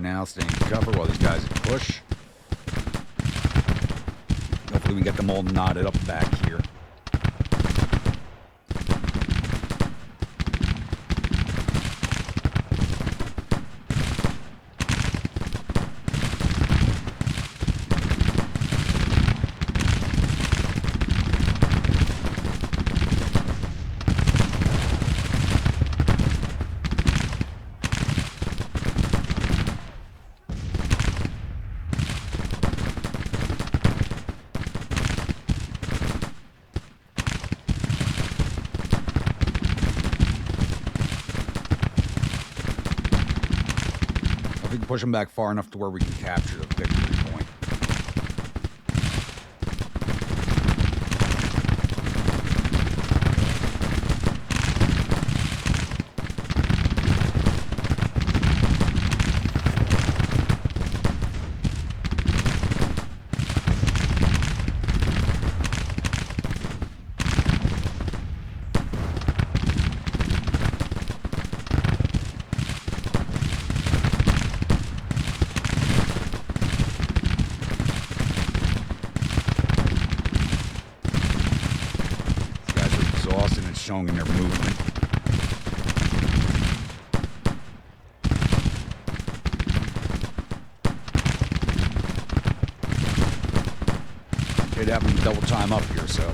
Now, staying in cover while these guys push. Hopefully we can get them all knotted up back here. push them back far enough to where we can capture the victory point. Showing in their movement. Did have them double time up here, so.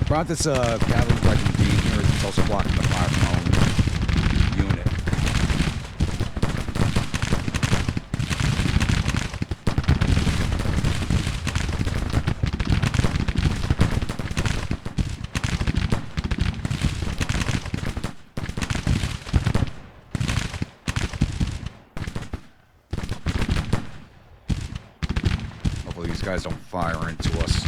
Brought this cavalry regiment being here. It's also blocking the fire from our own unit. Guys don't fire into us.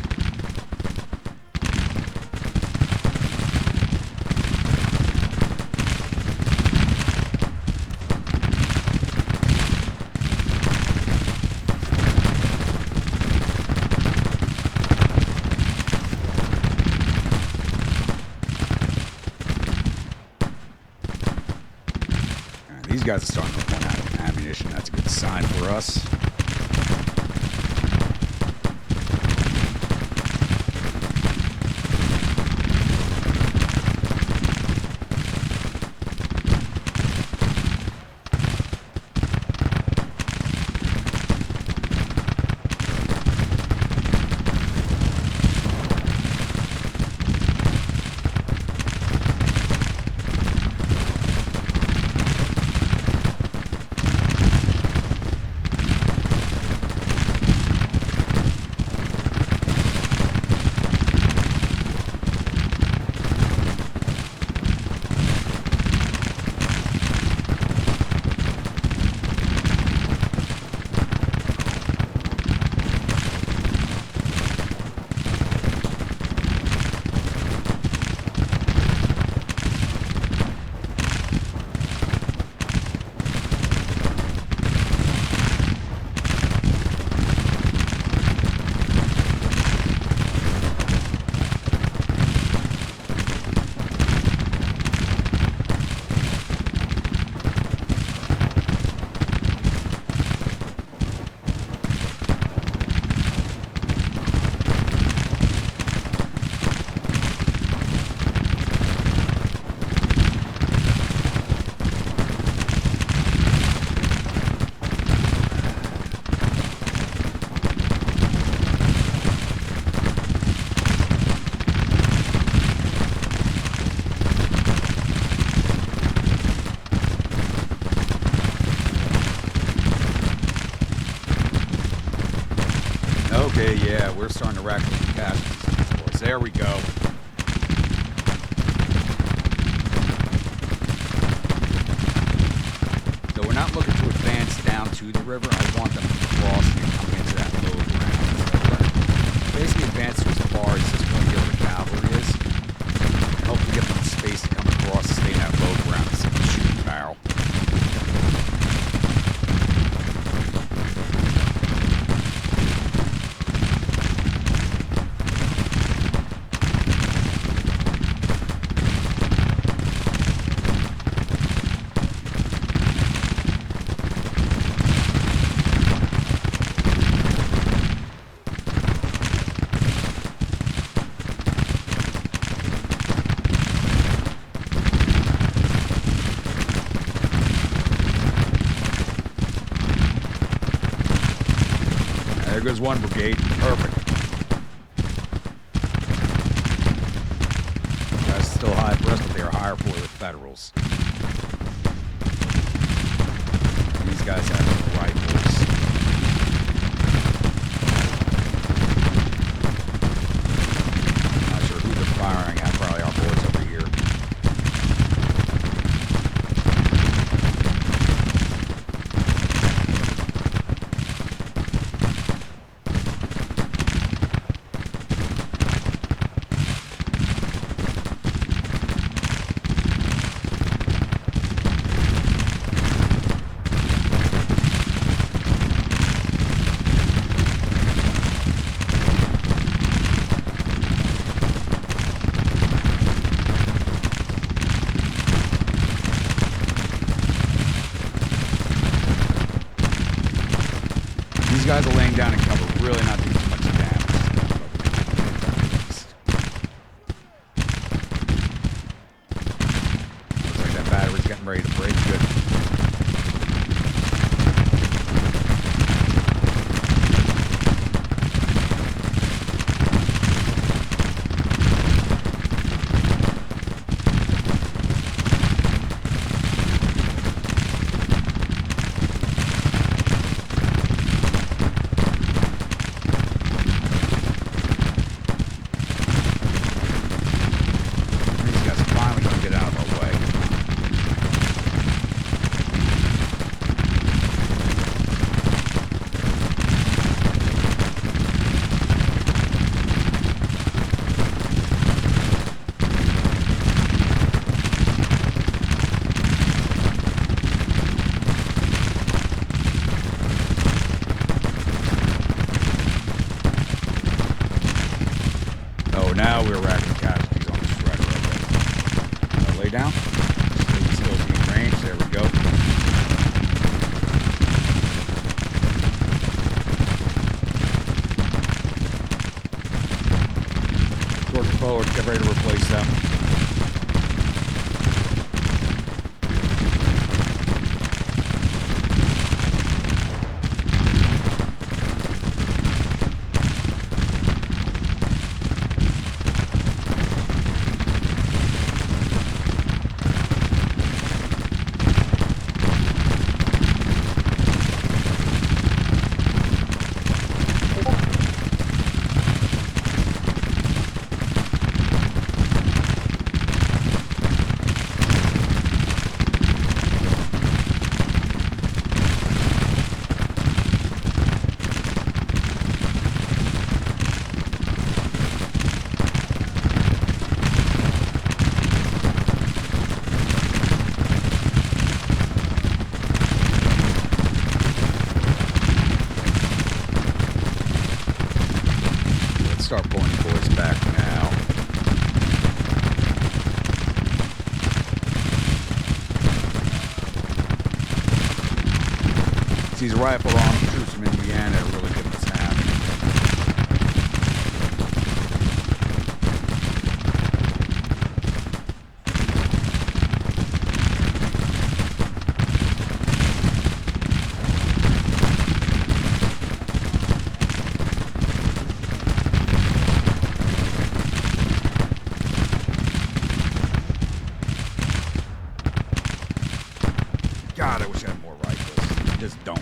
These guys are starting to run out of ammunition. That's a good sign for us. Okay, yeah, we're starting to rack up some casualties, boys. There we go. So we're not looking to advance down to the river. I want them to cross and come into that low ground. So basically advance to as far as this point here where the cavalry is. And hopefully get them space to come across and stay in that low ground and see the shooting barrel. There goes one brigade. Perfect. That's still high for us, but they are higher for the Federals. These guys have rifles. Not sure who they're firing at. Probably our boys over here. down in cover, really not doing too much damage. Looks like that battery's getting ready to break good. Now we're racking casualties on the shredder. Okay. Lay down. Still being range. There we go. Working forward. Get ready to replace them. Start pulling the boys back now. It's these rifle armed troops from Indiana are really giving us half. God, I wish I had more rifles. I just don't.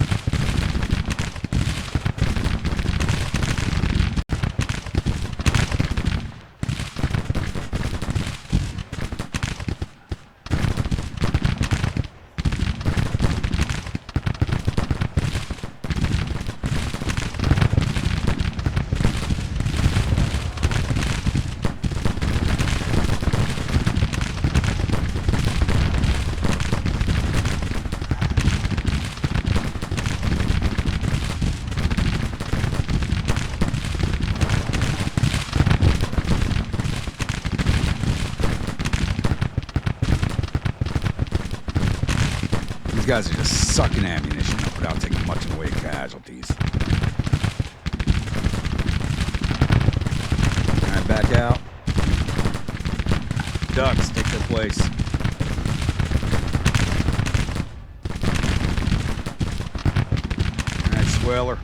These guys are just sucking ammunition up without taking much in the way of casualties. Alright, back out. Ducks, take their place. Alright, Sweller.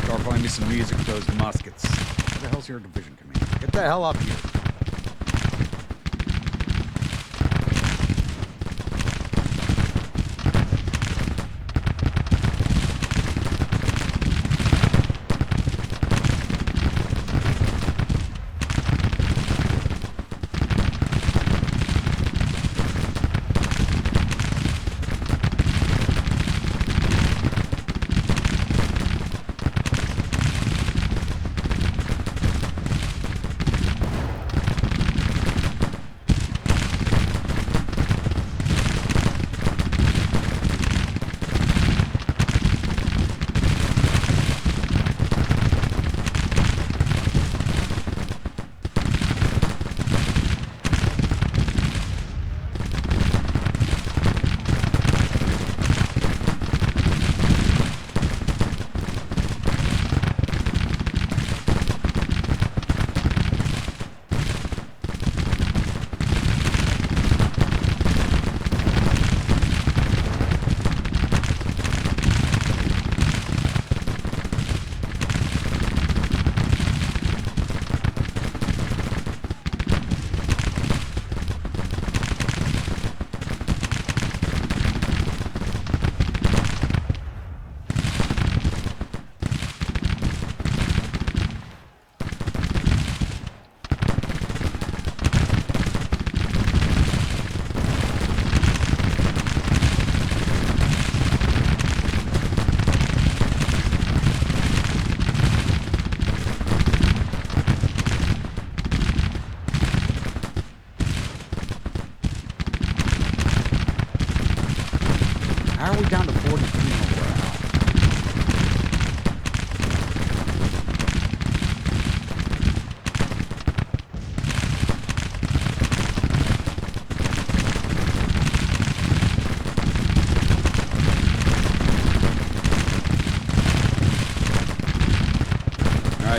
Start playing me some music with those muskets. What the hell's your division command? Get the hell up here.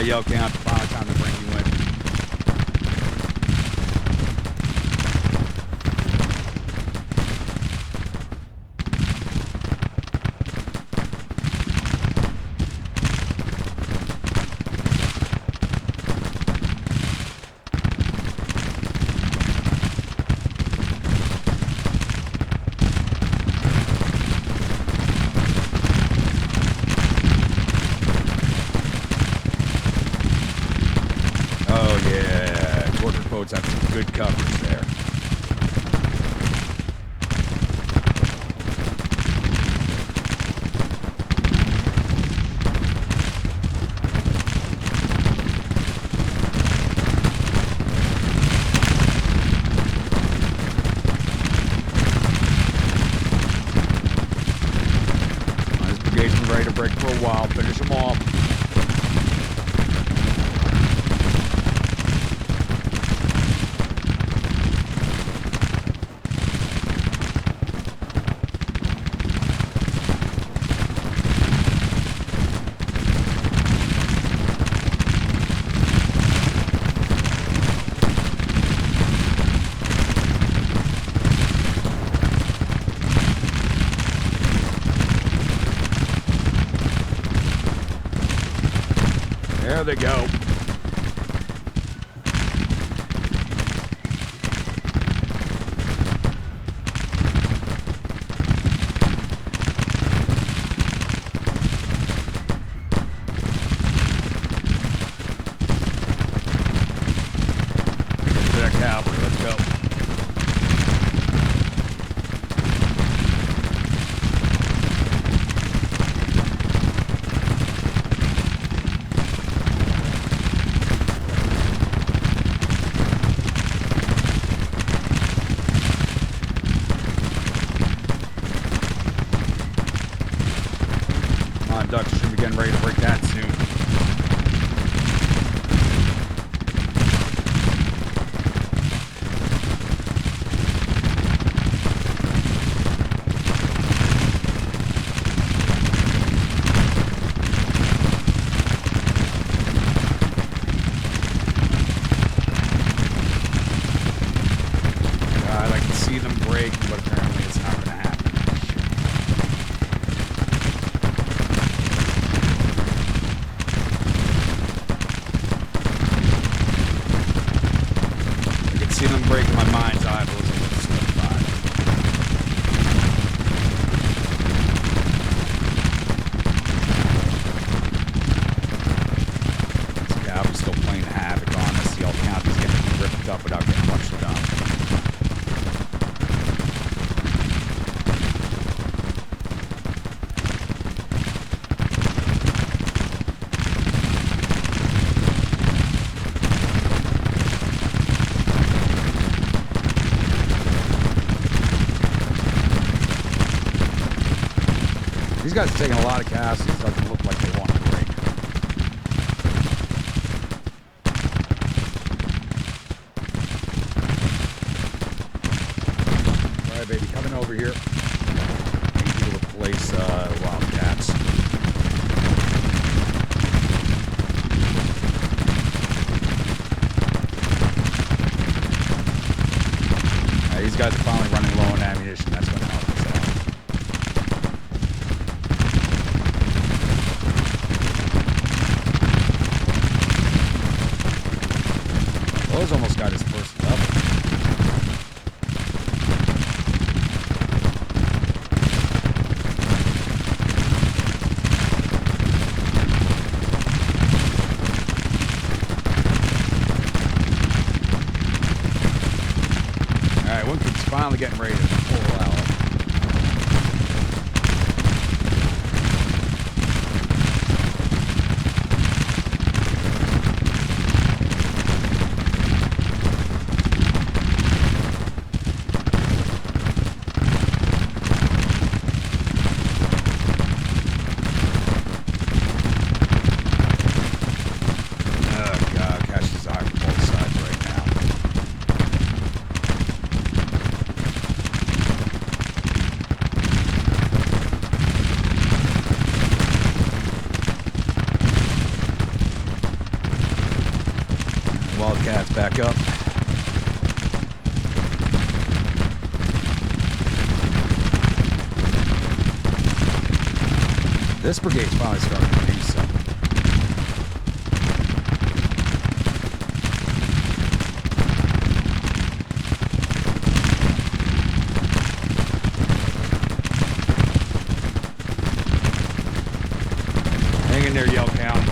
Yell count. Final time to bring you in. Have some good coverage there. This brigade's been ready to break for a while. Finish them off. There they go. Get that cavalry. Let's go. Dutch should be getting ready to break that soon. God, I can see them break, but apparently it's not going to happen. See them break in my mind's eye, but it's only solidified. This cavalry's still playing havoc on us. The county's getting ripped up without getting much done. These guys are taking a lot of castles. It doesn't look like they want to break. Alright, baby, coming over here. Need you to replace Wildcats. These guys are finally running low on ammunition. That's going to help us out. Lowe's almost got his first level. Alright, Winke's finally getting ready to pull out. Wildcats back up. This brigade's finally starting to do something. Hang in there, Yell County.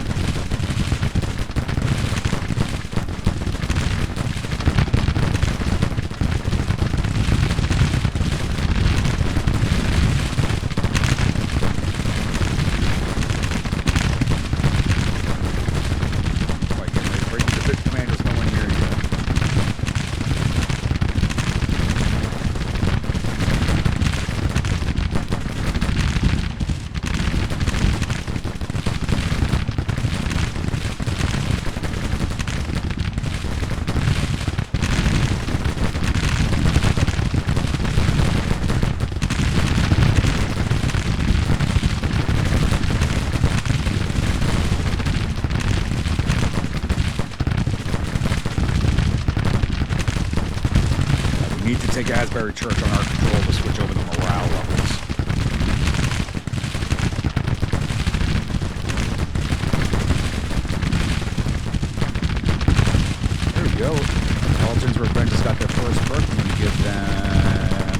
Need to take Asbury Church on our control to switch over the morale levels. There we go. Elton's Revenge has got their first perk. I'm going to give them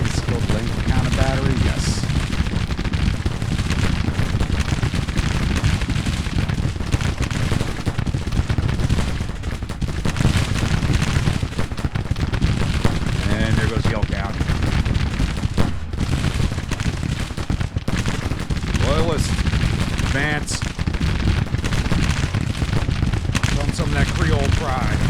skilled length counter battery. Yes. Advance. Show them some of that Creole pride.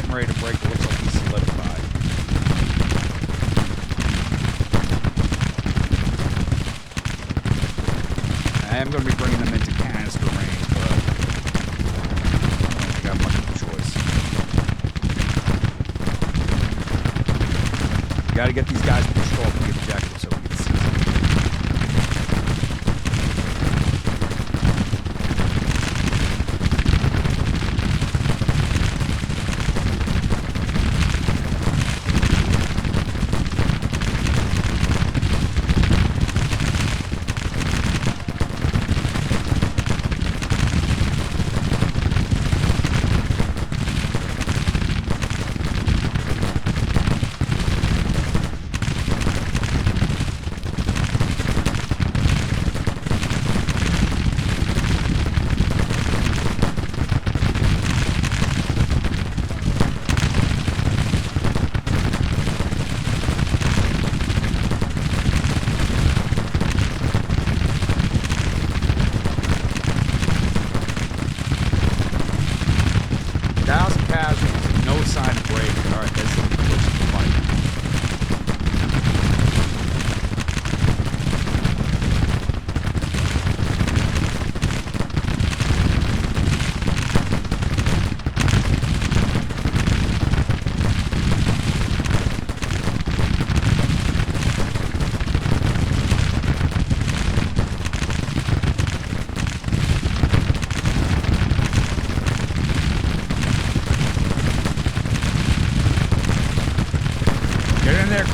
Ready to break, it looks like he's solidified. I am going to be bringing them into canister range, but I don't think I have much of a choice. Got to get these guys to control the objective so we can see them.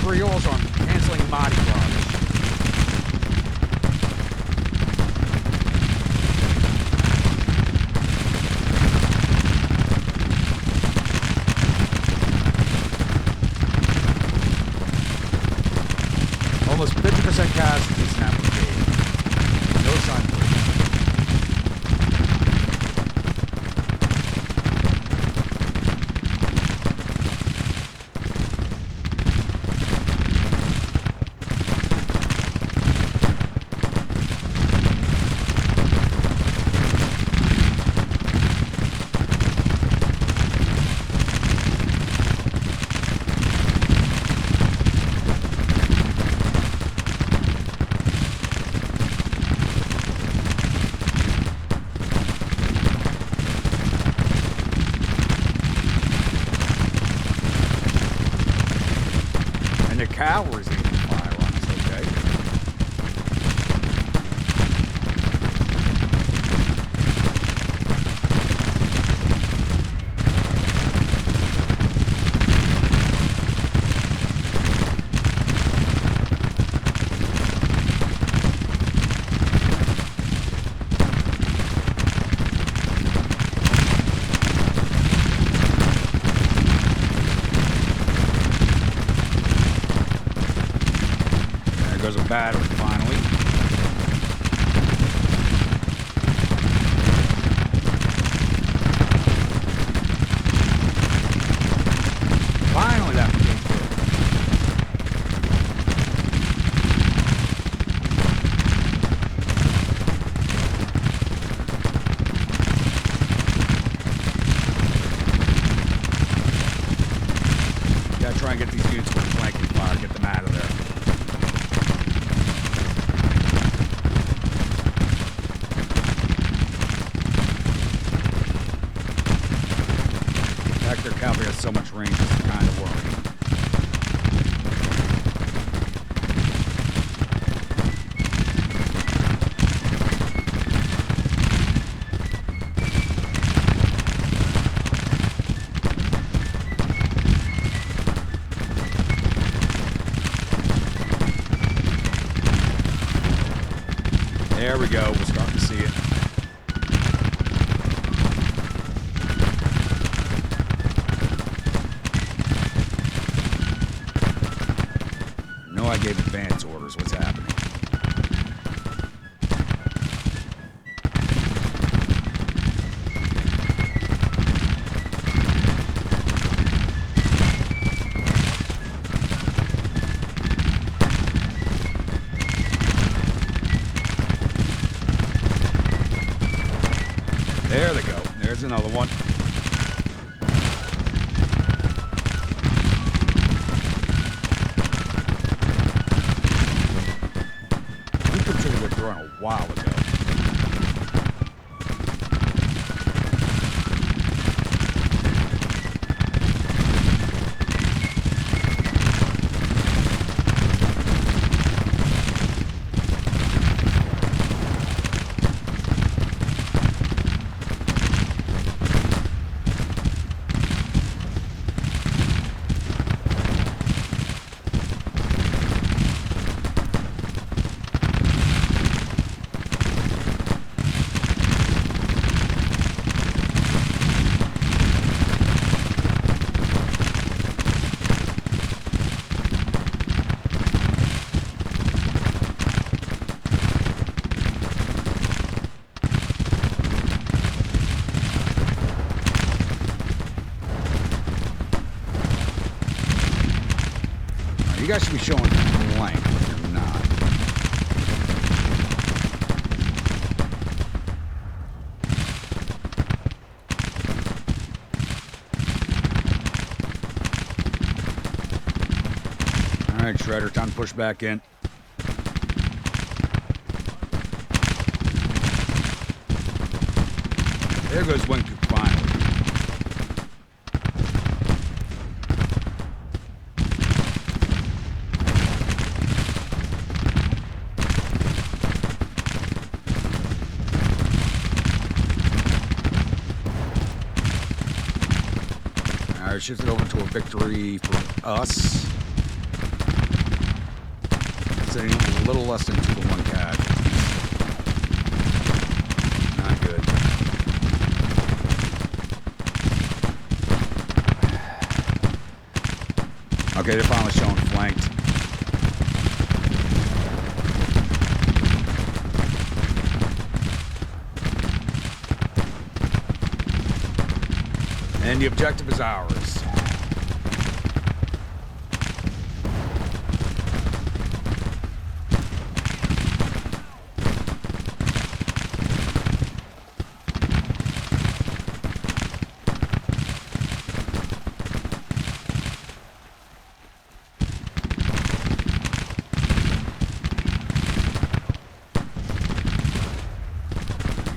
Creoles on canceling body block. Almost 50% casualties in that brigade. No sign of it. battery finally. Finally, that came through. Gotta try and get these units with flanking fire, get them out of there. In fact, their cavalry has so much range, it's kind of worrying. There we go, we're starting to see it. No, I gave advance orders. What's happening? There they go. There's another one. We considered withdrawing a while ago. You guys should be showing blank, but you're not. Alright, Shredder, time to push back in. There goes Wingcoop finally. Shifted over to a victory for us. Sitting a little less than 2-to-1 casualties. Not good. Okay, they're finally showing flanked. And the objective is ours.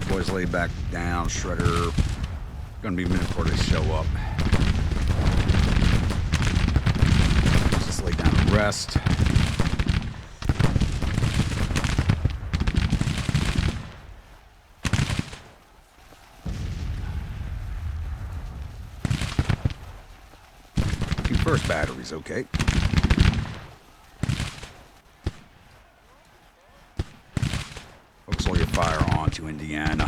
Boys lay back down, Shredder. Gonna be a minute before they show up. Just lay down and rest. First battery's okay. Focus all your fire onto Indiana.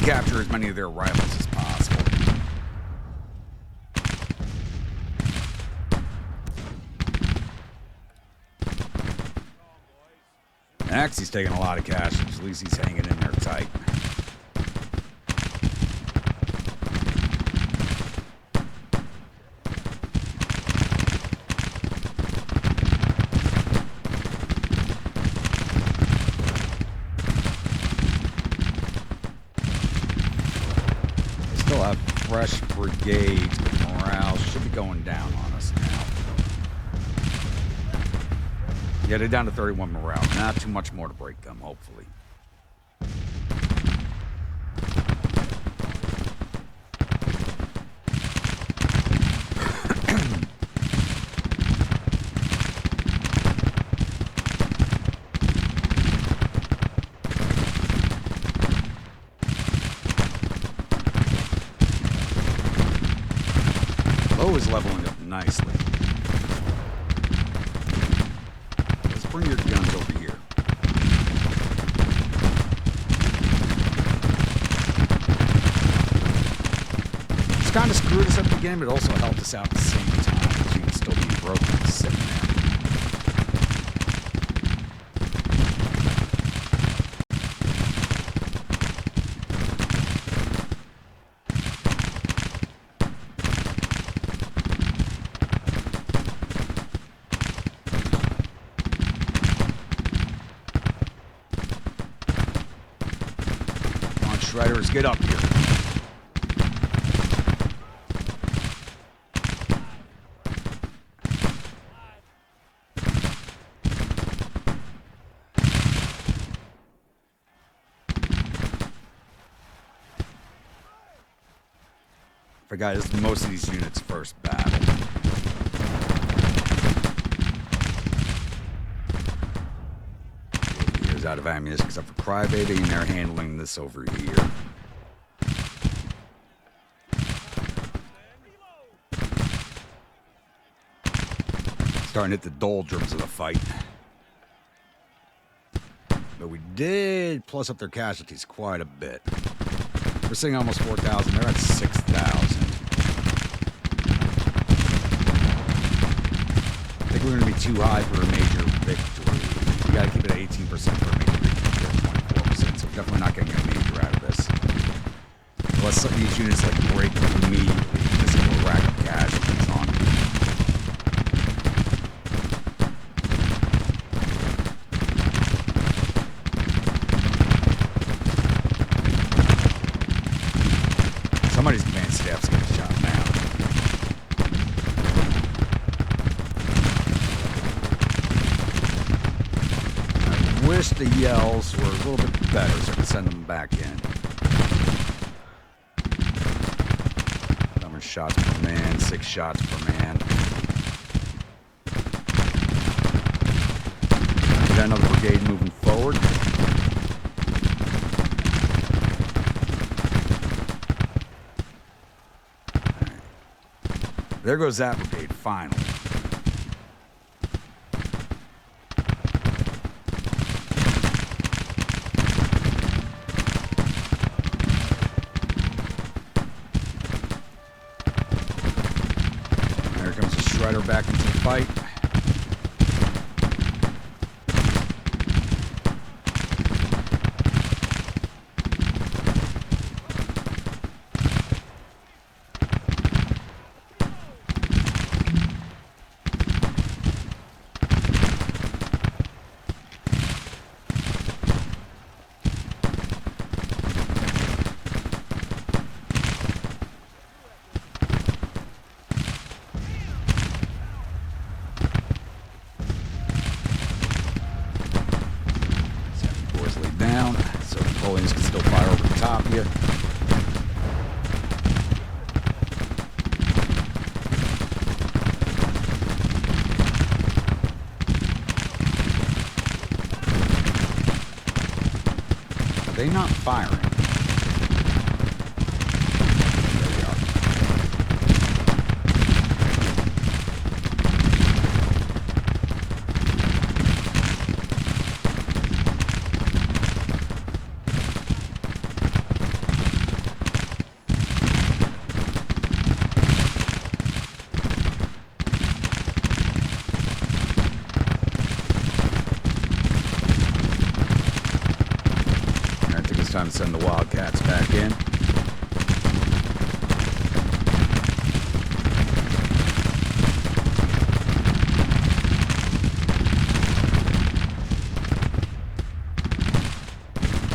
capture as many of their rivals as possible. Next, he's taking a lot of cash. At least he's hanging in there tight. Still have fresh brigades, but morale should be going down on us now. Yeah, they're down to 31 morale. Not too much more to break them, hopefully. Lebeau is leveling up nicely. Let's bring your guns over here. It's kind of screwed us at the beginning, but also helped us out at the same time, because you can still be broken sitting there. Shredders, get up here. Forgot, this is most of these units' first battle. Here's out of ammunition except for Crybaby, and they're handling this over here. Starting to hit the doldrums of the fight. But we did plus up their casualties quite a bit. We're seeing almost 4,000. They're at 6,000. I think we're going to be too high for a major victory. We got to keep it at 18% for a major victory, 24%. So we're definitely not getting a major out of this. Unless some of these units like break immediately. This is a rack of casualties on them. Somebody's command staff's getting shot now. I wish the yells were a little bit better so I could send them back in. Number of shots per man, 6 shots per man. Got another brigade moving forward. There goes that brigade, finally. There comes the Shredder back into the fight. Can still fire over the top of you. Are they not firing? There we are. send the Wildcats back in.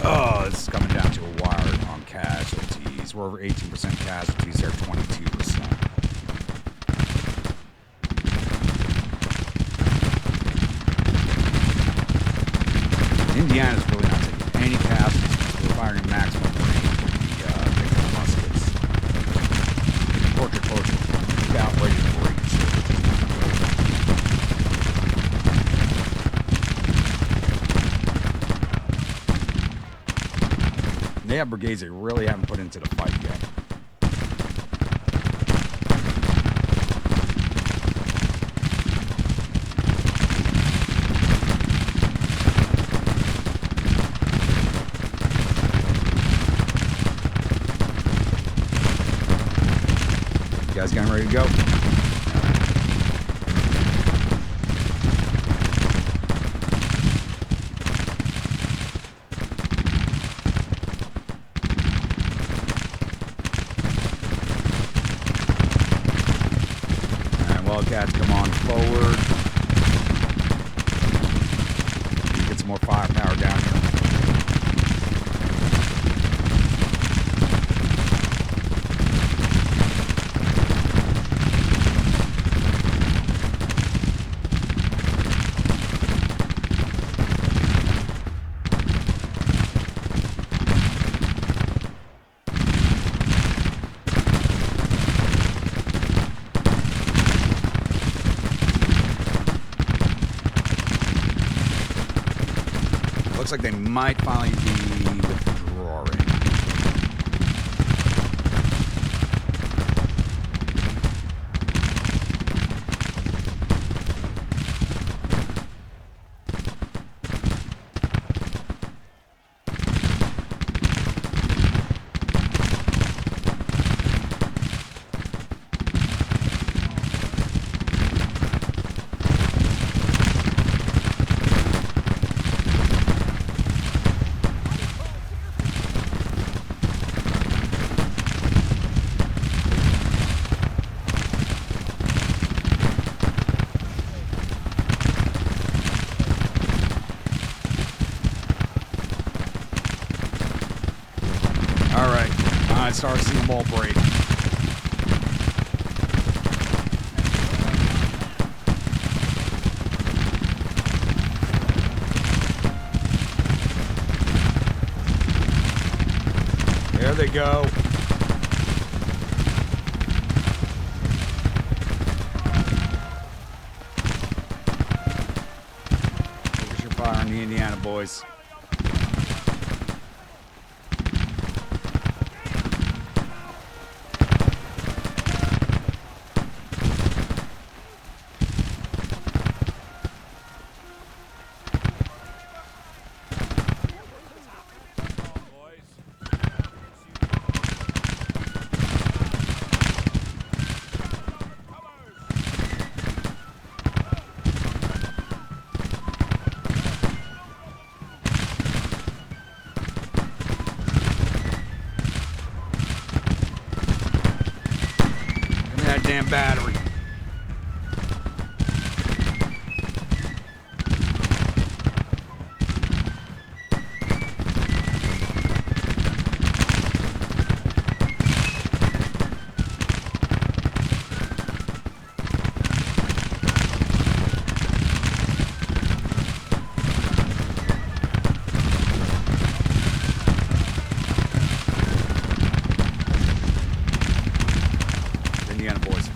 Oh, this is coming down to a wire on casualties. We're over 18% casualties. They're 22%. Indiana's really not taking any casualties because we're firing maximum range with the big muskets. Torture. About ready to break. They have brigades they really haven't put into the fight yet. You guys getting ready to go? Wildcats, come on forward. Get some more firepower down here. Looks like they might finally be withdrawing. I start seeing them all break. There they go. Focus your fire on the Indiana boys. Damn battery.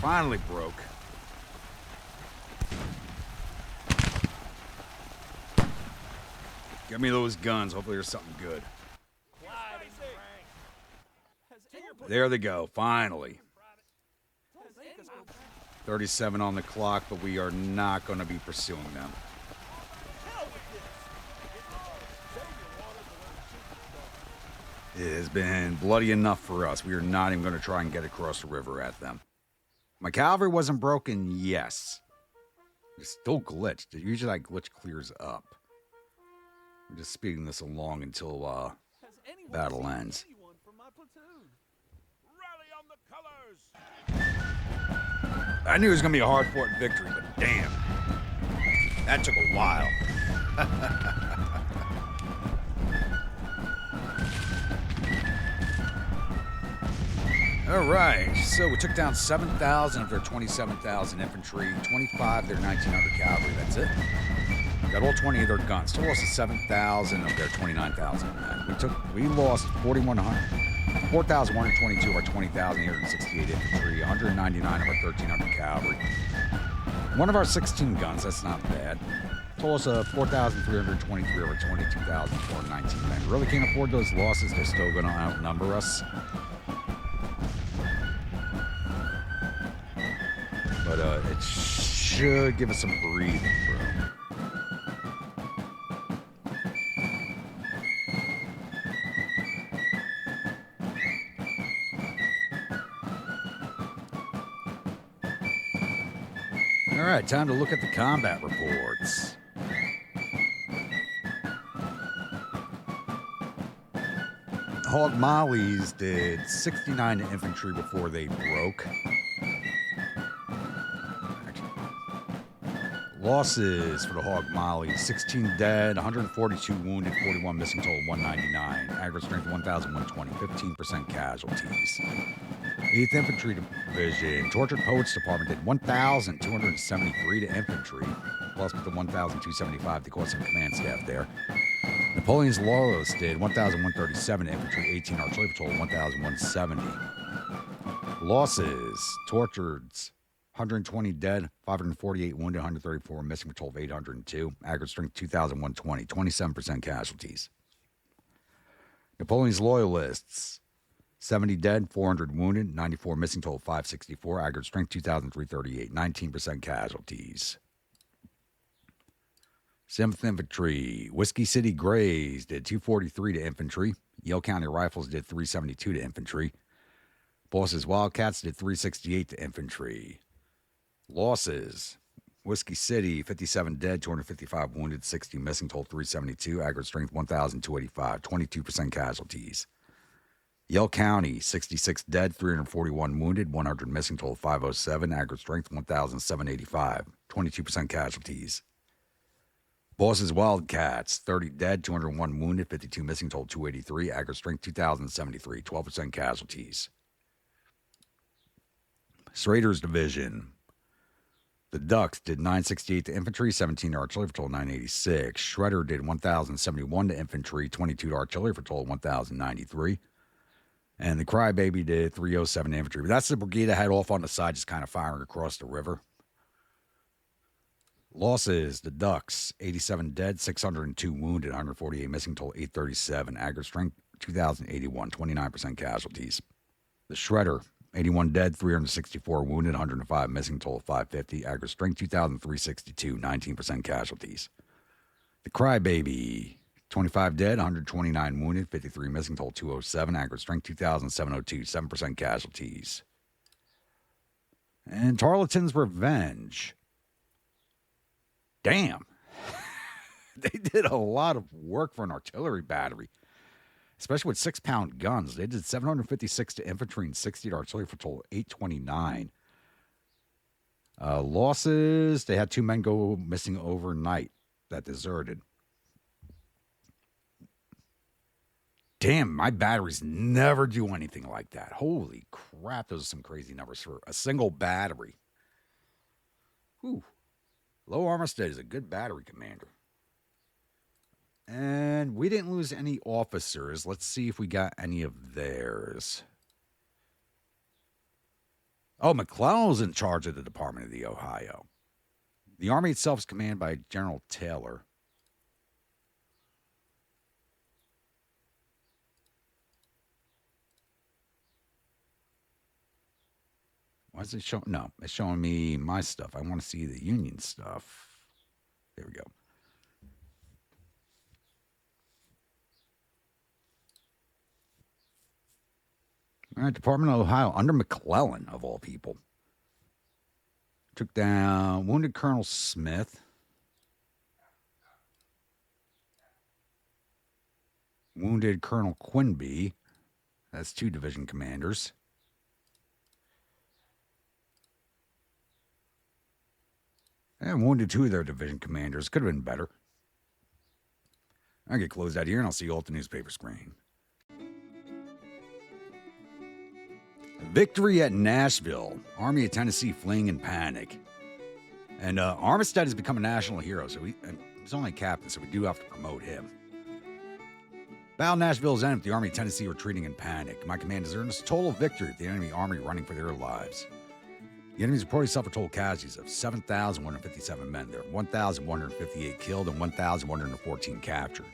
Finally broke. Give me those guns. Hopefully there's something good. There they go. Finally. 37 on the clock, but we are not going to be pursuing them. It has been bloody enough for us. We are not even going to try and get across the river at them. My cavalry wasn't broken, yes. It's still glitched. Usually that glitch clears up. I'm just speeding this along until battle ends. Rally on the colors! I knew it was going to be a hard-fought victory, but damn. That took a while. All right, so we took down 7,000 of their 27,000 infantry, 25 of their 1,900 cavalry, that's it. Got all 20 of their guns. Still lost 7,000 of their 29,000 men. We lost 4,122 of our 20,868 infantry, 199 of our 1,300 cavalry. One of our 16 guns, that's not bad. Told us 4,323 over 22,419 men. Really can't afford those losses. They're still going to outnumber us. But it should give us some breathing room. All right, time to look at the combat reports. Hog Mollies did 69 infantry before they broke. Losses for the Hog Mollies: 16 dead, 142 wounded, 41 missing, total 199. Aggregate strength 1,120, 15% casualties. 8th Infantry Division, Tortured Poets Department did 1,273 to infantry, plus with the 1,275 to cost some command staff there. Napoleon's Loyalists did 1,137 to infantry, 18 artillery, for total 1,170. Losses: Tortureds, 120 dead, 548 wounded, 134 missing, for total of 802. Aggregate strength 2,120, 27% casualties. Napoleon's Loyalists, 70 dead, 400 wounded, 94 missing, total 564. Aggregate strength 2,338, 19% casualties. 7th Infantry, Whiskey City Grays did 243 to infantry. Yale County Rifles did 372 to infantry. Boss's Wildcats did 368 to infantry. Losses: Whiskey City, 57 dead, 255 wounded, 60 missing, total 372. Aggregate strength 1,285, 22% casualties. Yale County, 66 dead, 341 wounded, 100 missing, total 507. Aggregate strength 1,785, 22% casualties. Boss's Wildcats, 30 dead, 201 wounded, 52 missing, total 283. Aggregate strength 2,073, 12% casualties. Schrader's Division, the Ducks did 968 to infantry, 17 to artillery, for total 986. Shredder did 1,071 to infantry, 22 to artillery, for total 1,093. And the Crybaby did 307 to infantry. But that's the brigade that had off on the side, just kind of firing across the river. Losses: the Ducks, 87 dead, 602 wounded, 148 missing, total 837. Aggregate strength 2,081, 29% casualties. The Shredder, 81 dead, 364 wounded, 105 missing, total 550. Aggregate strength 2,362, 19% casualties. The Crybaby, 25 dead, 129 wounded, 53 missing, total 207. Aggregate strength 2,702, 7% casualties. And Tarleton's Revenge. Damn. They did a lot of work for an artillery battery, especially with 6-pound guns. They did 756 to infantry and 60 to artillery, for a total of 829. Losses: they had 2 men go missing overnight that deserted. Damn, my batteries never do anything like that. Holy crap, those are some crazy numbers for a single battery. Whew. Low Armistead is a good battery commander. And we didn't lose any officers. Let's see if we got any of theirs. Oh, McClellan was in charge of the Department of the Ohio. The Army itself is commanded by General Taylor. Why is it showing? No, it's showing me my stuff. I want to see the Union stuff. There we go. All right, Department of Ohio, under McClellan, of all people. Took down wounded Colonel Smith. Wounded Colonel Quinby. That's 2 division commanders. And wounded 2 of their division commanders. Could have been better. I get closed out here, and I'll see you all at the newspaper screen. Victory at Nashville. Army of Tennessee fleeing in panic. And Armistead has become a national hero, so he's only a captain, so we do have to promote him. Battle of Nashville is ended with the Army of Tennessee retreating in panic. My command has earned us a total victory with the enemy army running for their lives. The enemy's reported suffered total casualties of 7,157 men. There were 1,158 killed and 1,114 captured.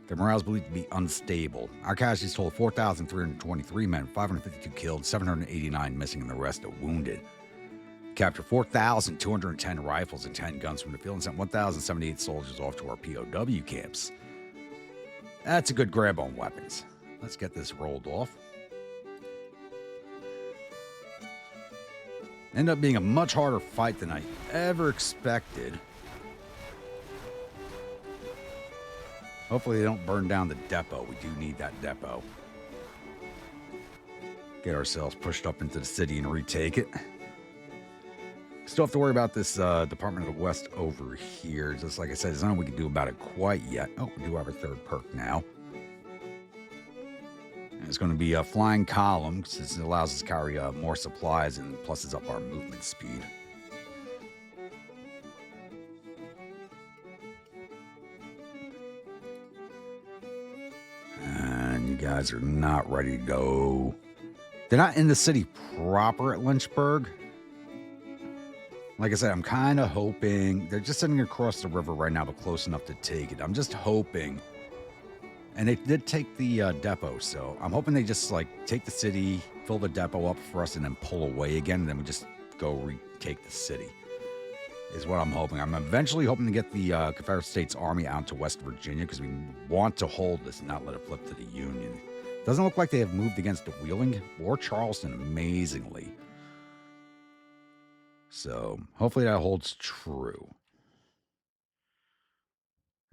Their morale is believed to be unstable. Our casualties total 4,323 men, 552 killed, 789 missing, and the rest are wounded. Captured 4,210 rifles and 10 guns from the field and sent 1,078 soldiers off to our POW camps. That's a good grab on weapons. Let's get this rolled off. Ended up being a much harder fight than I ever expected. Hopefully they don't burn down the depot. We do need that depot. Get ourselves pushed up into the city and retake it. Still have to worry about this Department of the West over here. Just like I said, there's nothing we can do about it quite yet. Oh, we do have our 3rd perk now. And it's going to be a flying column since it allows us to carry more supplies and pluses up our movement speed. And you guys are not ready to go. They're not in the city proper at Lynchburg. Like I said, I'm kind of hoping they're just sitting across the river right now, but close enough to take it. I'm just hoping, and they did take the depot, so I'm hoping they just take the city, fill the depot up for us, and then pull away again, and then we just go retake the city. Is what I'm hoping. I'm eventually hoping to get the Confederate States Army out to West Virginia because we want to hold this and not let it flip to the Union. Doesn't look like they have moved against Wheeling or Charleston, amazingly. So, hopefully that holds true.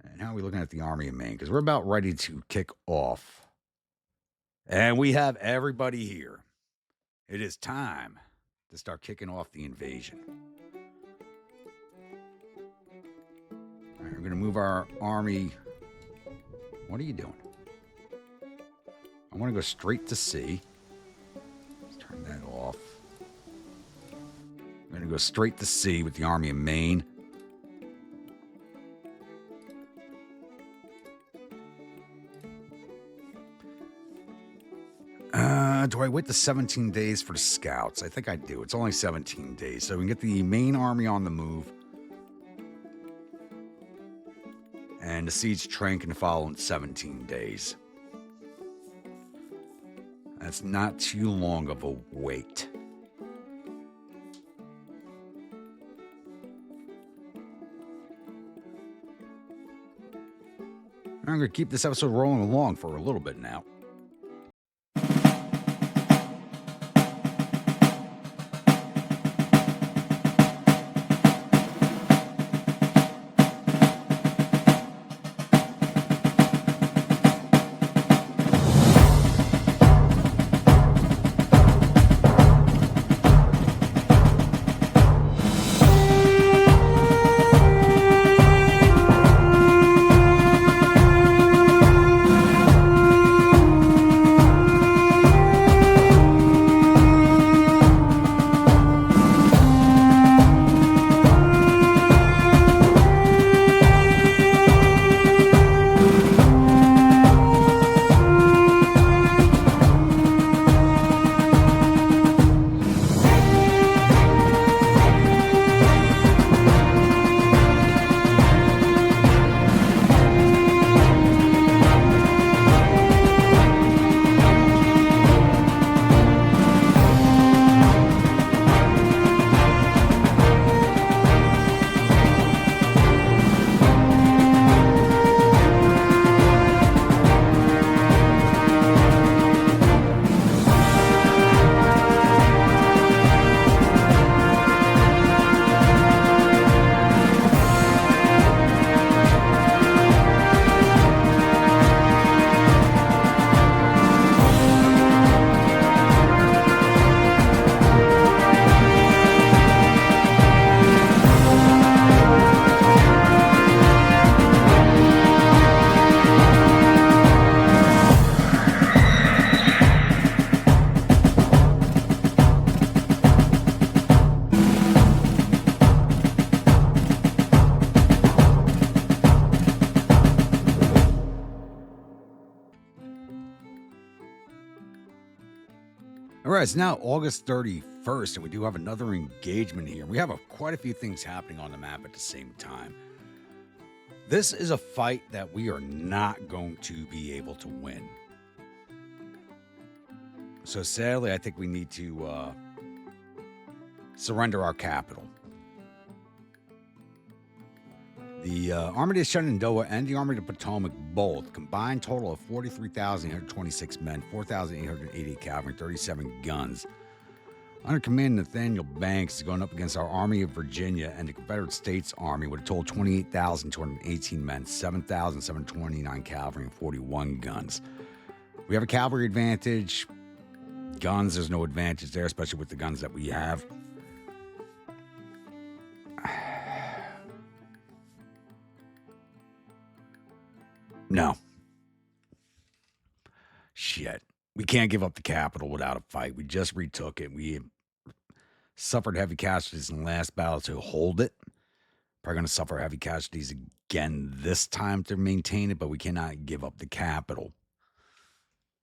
And how are we looking at the Army of Maine? Because we're about ready to kick off. And we have everybody here. It is time to start kicking off the invasion. All right, we're going to move our army. What are you doing? I want to go straight to sea. Let's turn that off. We're going to go straight to sea with the Army of Maine. Do I wait the 17 days for the scouts? I think I do. It's only 17 days. So we can get the Maine Army on the move. And the siege train can follow in 17 days. That's not too long of a wait. I'm going to keep this episode rolling along for a little bit now. right, it's now August 31st, and we do have another engagement here. We have quite a few things happening on the map at the same time. This is a fight that we are not going to be able to win. So sadly, I think we need to surrender our capital. The Army of the Shenandoah and the Army of the Potomac both combined total of 43,826 men, 4,880 cavalry, 37 guns. Under command Nathaniel Banks is going up against our Army of Virginia and the Confederate States Army with a total of 28,218 men, 7,729 cavalry, and 41 guns. We have a cavalry advantage. Guns, there's no advantage there, especially with the guns that we have. No. Shit. We can't give up the capital without a fight. We just retook it. We suffered heavy casualties in the last battle to hold it. Probably going to suffer heavy casualties again this time to maintain it, but we cannot give up the capital.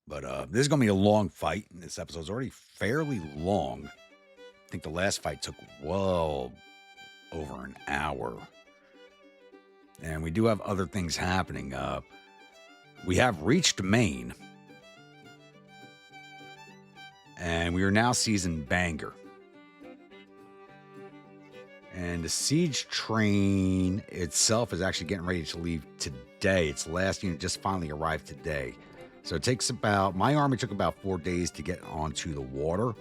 But this is going to be a long fight. This episode's already fairly long. I think the last fight took well over an hour. And we do have other things happening. We have reached Maine. And we are now seizing Bangor. And the siege train itself is actually getting ready to leave today. Its last unit just finally arrived today. So it takes my army took about 4 days to get onto the water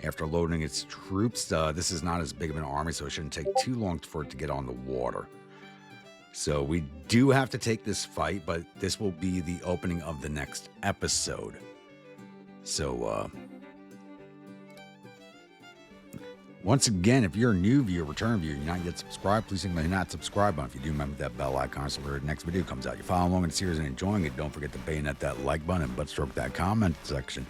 after loading its troops. This is not as big of an army, so it shouldn't take too long for it to get on the water. So we do have to take this fight, but this will be the opening of the next episode. So, once again, if you're a new viewer, return viewer, you're not yet subscribed, please click the not subscribe button. If you do, remember that bell icon so the next video comes out. You're following along in the series and enjoying it. Don't forget to bayonet that like button and butt stroke that comment section.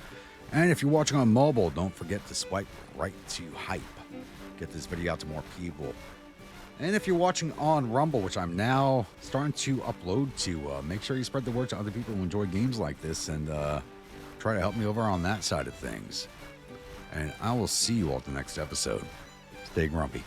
And if you're watching on mobile, don't forget to swipe right to hype. Get this video out to more people. And if you're watching on Rumble, which I'm now starting to upload to, make sure you spread the word to other people who enjoy games like this and try to help me over on that side of things. And I will see you all at the next episode. Stay grumpy.